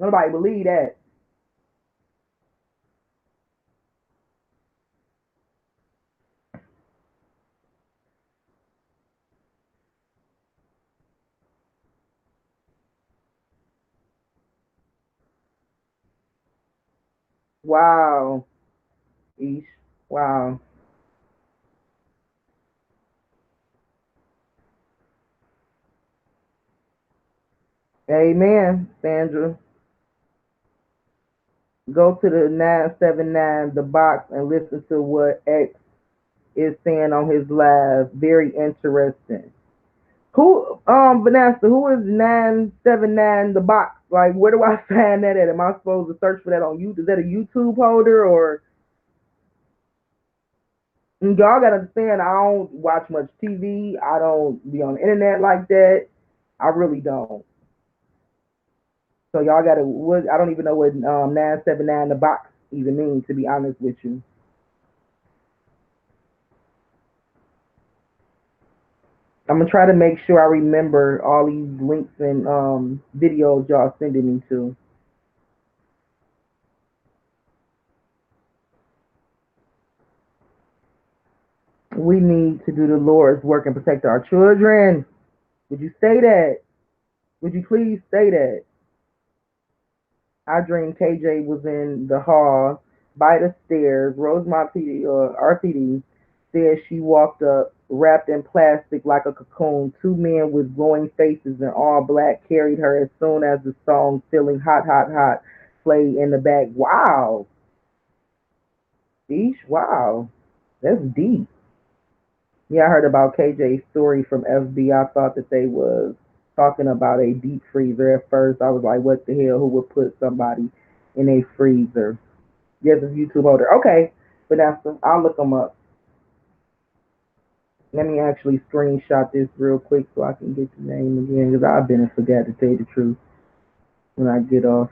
Nobody believe that. Wow. Eesh. Wow. Amen, Sandra. Go to the 979 the box and listen to what X is saying on his live. Very interesting. Who Vanessa, who is 979 the box? Like, where do I find that at? Am I supposed to search for that on YouTube? Is that a YouTube holder or y'all gotta understand I don't watch much TV. I don't be on the internet like that. I really don't. So y'all gotta what I don't even know what 979 the box even means, to be honest with you. I'm gonna try to make sure I remember all these links and videos y'all sending me to. We need to do the Lord's work and protect our children. Would you say that? Would you please say that? I dreamed KJ was in the hall by the stairs. Rosemont PD, RTD said she walked up wrapped in plastic like a cocoon. Two men with glowing faces in all black carried her as soon as the song Feeling Hot, Hot, Hot played in the back. Wow. Eesh, wow. That's deep. Yeah, I heard about KJ's story from FB. I thought that they was talking about a deep freezer at first. I was like, what the hell? Who would put somebody in a freezer? Yes, it's YouTube holder. Okay, Vanessa, I'll look them up. Let me actually screenshot this real quick so I can get the name again because I've been and forgot to tell you the truth when I get off.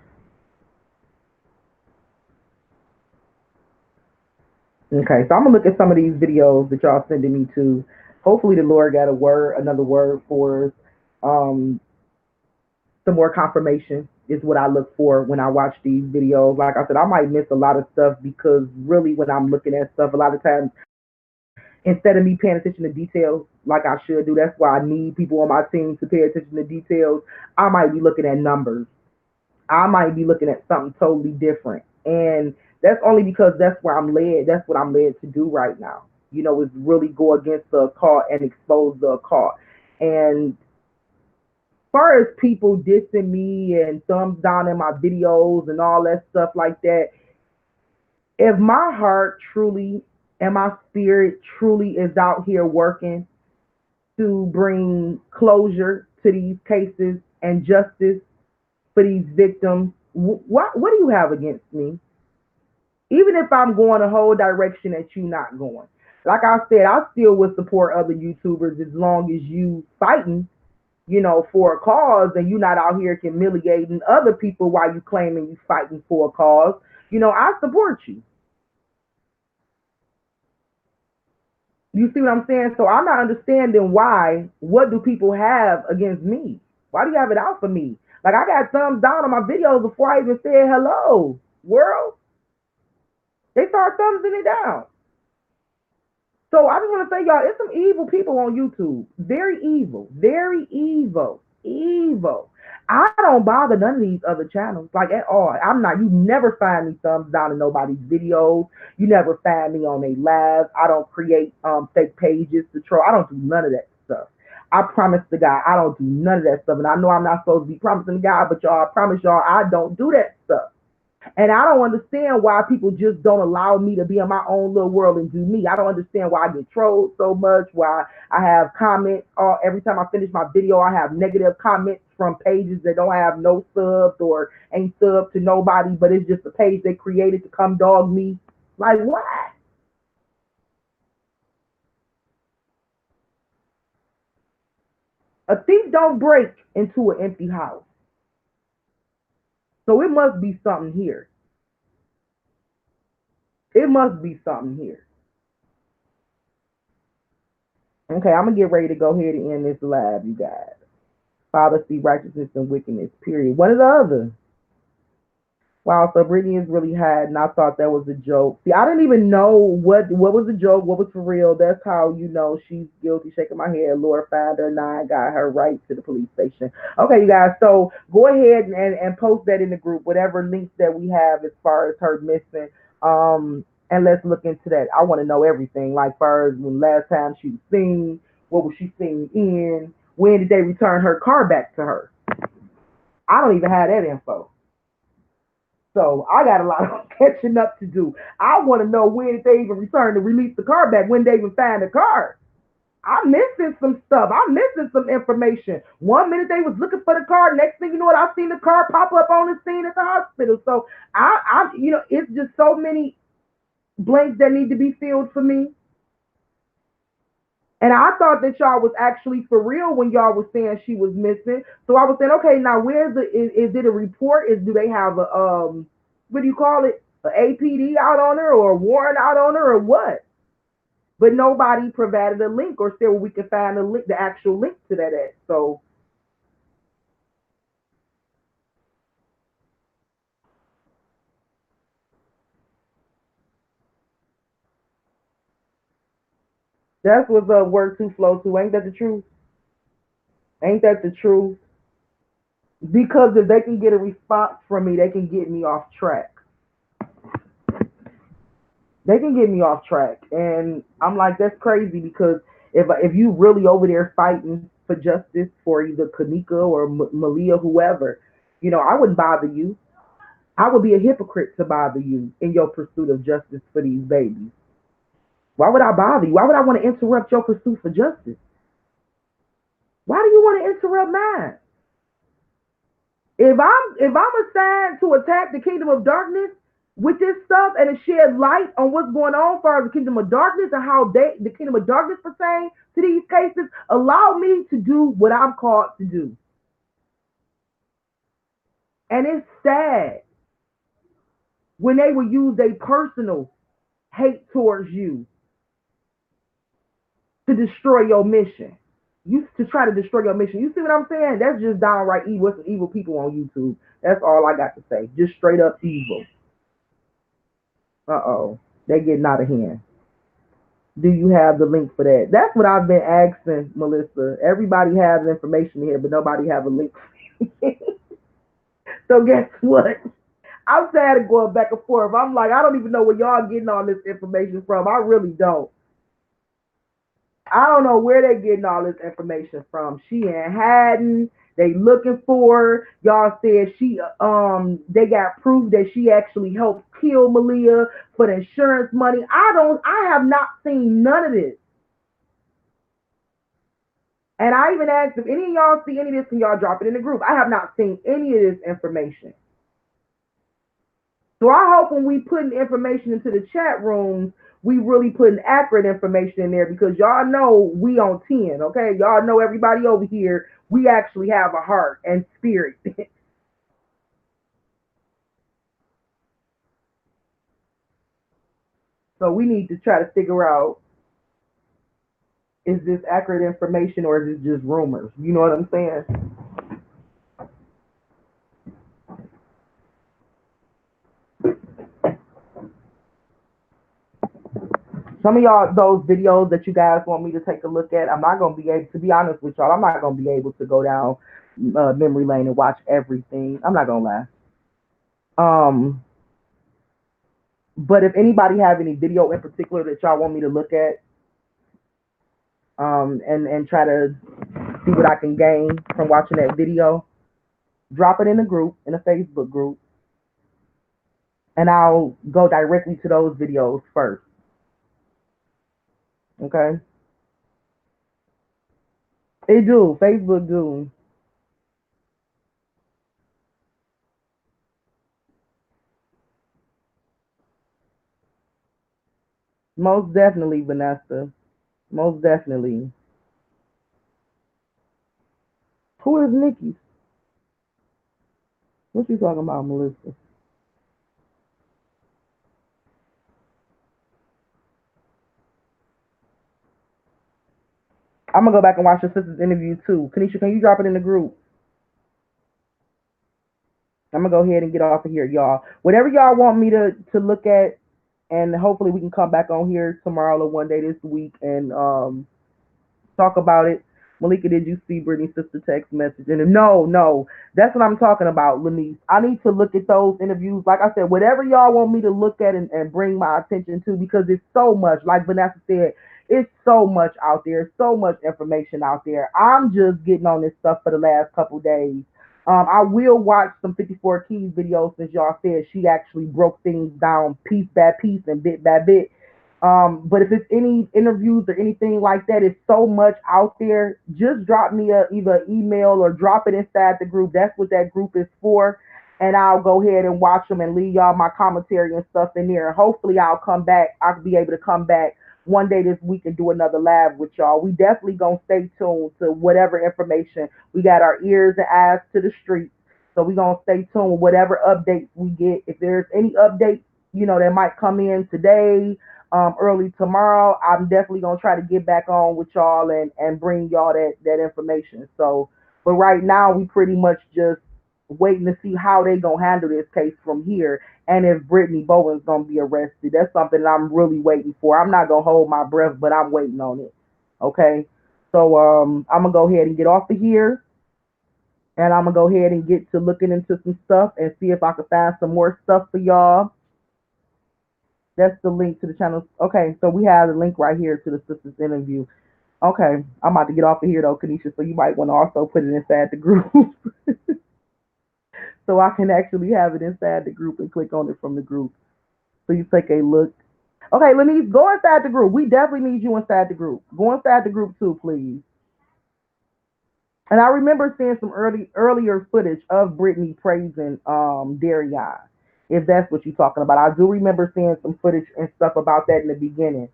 Okay, so I'm gonna look at some of these videos that y'all sending me to. Hopefully, the Lord got another word for us. Um, some more confirmation is what I look for when I watch these videos. Like I said, I might miss a lot of stuff because really, when I'm looking at stuff, a lot of times instead of me paying attention to details like I should do, that's why I need people on my team to pay attention to details. I might be looking at numbers. I might be looking at something totally different. And that's only because that's where I'm led. That's what I'm led to do right now. Is really go against the occult and expose the occult. And as far as people dissing me and thumbs down in my videos and all that stuff like that, if my heart truly and my spirit truly is out here working to bring closure to these cases and justice for these victims, what do you have against me? Even if I'm going a whole direction that you not going. Like I said, I still would support other YouTubers as long as you fighting, for a cause and you not out here humiliating other people while you claiming you fighting for a cause. I support you. You see what I'm saying? So I'm not understanding why. What do people have against me? Why do you have it out for me? Like I got thumbs down on my videos before I even said hello, world. They start thumbsing it down. So I just want to say, y'all, it's some evil people on YouTube. Very evil. Very evil. Evil. I don't bother none of these other channels, like at all. I'm not, you never find me thumbs down in nobody's videos. You never find me on a live. I don't create fake pages to troll. I don't do none of that stuff. I promise the guy I don't do none of that stuff. And I know I'm not supposed to be promising the guy, but y'all, I promise y'all I don't do that stuff. And I don't understand why people just don't allow me to be in my own little world and do me. I don't understand why I get trolled so much, why I have comments every time I finish my video, I have negative comments from pages that don't have no subs or ain't subbed to nobody, but it's just a page they created to come dog me. Like, why? A thief don't break into an empty house. So it must be something here. It must be something here. Okay, I'm gonna get ready to go ahead and end this live, you guys. Father, see righteousness and wickedness, period. One or the other. Wow, so Brittany is really hiding. I thought that was a joke. See, I didn't even know what was a joke, what was for real. That's how you know she's guilty. Shaking my head. Lord found her, nine got her right to the police station. Okay, you guys. So go ahead and post that in the group, whatever links that we have as far as her missing. And let's look into that. I want to know everything. Like far as when last time she was seen, what was she seen in? When did they return her car back to her? I don't even have that info. So I got a lot of catching up to do. I want to know when did they even return to release the car back, when they even find the car. I'm missing some stuff. I'm missing some information. One minute they was looking for the car. Next thing you know, I seen the car pop up on the scene at the hospital. So it's just so many blanks that need to be filled for me. And I thought that y'all was actually for real when y'all was saying she was missing. So I was saying, okay, now where's is it a report? Do they have a what do you call it? An APD out on her or a warrant out on her or what? but nobody provided a link or said where we can find the link, the actual link to that at. So that's what's up. Work to flow to. Ain't that the truth? Ain't that the truth? Because if they can get a response from me, they can get me off track. They can get me off track, and I'm like, that's crazy because if you really over there fighting for justice for either Kanika or Maleah, whoever, I wouldn't bother you. I would be a hypocrite to bother you in your pursuit of justice for these babies. Why would I bother you? Why would I want to interrupt your pursuit for justice? Why do you want to interrupt mine? If I'm assigned to attack the kingdom of darkness with this stuff and to shed light on what's going on for the kingdom of darkness and how the kingdom of darkness pertain to these cases, allow me to do what I'm called to do. And it's sad when they will use their personal hate towards you to destroy your mission. You to try to destroy your mission. You see what I'm saying? That's just downright evil. Some evil people on YouTube. That's all I got to say. Just straight up evil. Uh-oh. They're getting out of hand. Do you have the link for that? That's what I've been asking, Melissa. Everybody has information here, but nobody have a link. So guess what? I'm tired of going back and forth. I'm like, I don't even know where y'all getting all this information from. I really don't. I don't know where they getting all this information from. She in hiding. They looking for her. Y'all said they got proof that she actually helped kill Maleah for the insurance money. I have not seen none of this. And I even asked if any of y'all see any of this, can y'all drop it in the group. I have not seen any of this information. So I hope when we putting information into the chat rooms, we really putting accurate information in there because y'all know we on 10, okay? Y'all know everybody over here, we actually have a heart and spirit. So we need to try to figure out, is this accurate information or is it just rumors? You know what I'm saying? Some of y'all, those videos that you guys want me to take a look at, I'm not going to be able to be honest with y'all. I'm not going to be able to go down memory lane and watch everything. I'm not going to lie. But if anybody have any video in particular that y'all want me to look at, and try to see what I can gain from watching that video, drop it in the group, in a Facebook group, and I'll go directly to those videos first. Okay? It do. Facebook do. Most definitely, Vanessa. Most definitely. Who is Nikki? What you talking about, Melissa? I'm gonna go back and watch your sister's interview too. Kanisha, can you drop it in the group? I'm gonna go ahead and get off of here, y'all. Whatever y'all want me to look at, and hopefully we can come back on here tomorrow or one day this week and talk about it. Malika, did you see Brittany's sister text message? And no, that's what I'm talking about, Lanice. I need to look at those interviews. Like I said, whatever y'all want me to look at and bring my attention to, because it's so much. Like Vanessa said, it's so much out there, so much information out there. I'm just getting on this stuff for the last couple days. I will watch some 54 Keys videos since y'all said she actually broke things down piece by piece and bit by bit. But if it's any interviews or anything like that, it's so much out there. Just drop me either email or drop it inside the group. That's what that group is for. And I'll go ahead and watch them and leave y'all my commentary and stuff in there. Hopefully I'll come back. I'll be able to come back one day this week and do another live with y'all. We definitely gonna stay tuned to whatever information. We got our ears and eyes to the streets. So we gonna stay tuned with whatever updates we get. If there's any updates, that might come in today, early tomorrow. I'm definitely gonna try to get back on with y'all and bring y'all that information. So, but right now we pretty much just waiting to see how they gonna handle this case from here, and if Brittany Bowen's gonna be arrested. That's something that I'm really waiting for. I'm not gonna hold my breath, but I'm waiting on it. Okay, so I'm gonna go ahead and get off of here, and I'm gonna go ahead and get to looking into some stuff and see if I can find some more stuff for y'all. That's the link to the channel. Okay, so we have the link right here to the sister's interview. Okay, I'm about to get off of here though, Kanisha. So you might want to also put it inside the group, so I can actually have it inside the group and click on it from the group. So you take a look. Okay, Lenise, go inside the group. We definitely need you inside the group. Go inside the group too, please. And I remember seeing some earlier footage of Brittany praising Darion, if that's what you're talking about. I do remember seeing some footage and stuff about that in the beginning.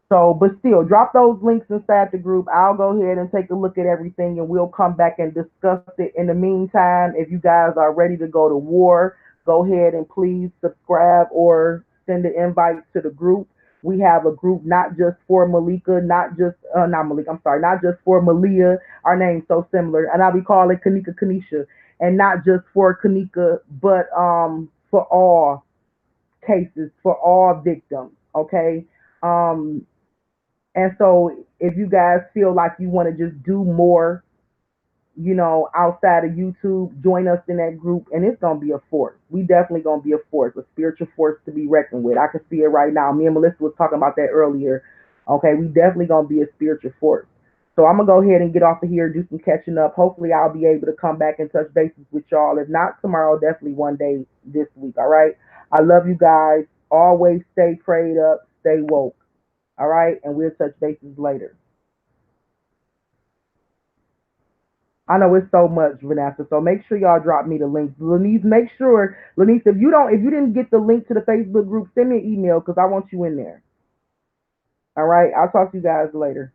So, but still, drop those links inside the group. I'll go ahead and take a look at everything and we'll come back and discuss it. In the meantime, if you guys are ready to go to war, go ahead and please subscribe or send an invite to the group. We have a group not just for Malika, not just, not Malika, I'm sorry, not just for Maleah. Our name's so similar. And I'll be calling Kanika Kanisha. And not just for Kanika, but for all cases, for all victims. Okay. Um, and so if you guys feel like you want to just do more, outside of YouTube, join us in that group and it's gonna be a force. We definitely gonna be a force, a spiritual force to be reckoned with. I can see it right now. Me and Melissa was talking about that earlier. Okay, we definitely gonna be a spiritual force. So I'm gonna go ahead and get off of here, do some catching up. Hopefully I'll be able to come back and touch bases with y'all. If not tomorrow, definitely one day this week. All right. I love you guys. Always stay prayed up, stay woke. All right, and we'll touch bases later. I know it's so much, Vanessa. So make sure y'all drop me the link. Lenise, make sure, Lenise, if you didn't get the link to the Facebook group, send me an email because I want you in there. All right, I'll talk to you guys later.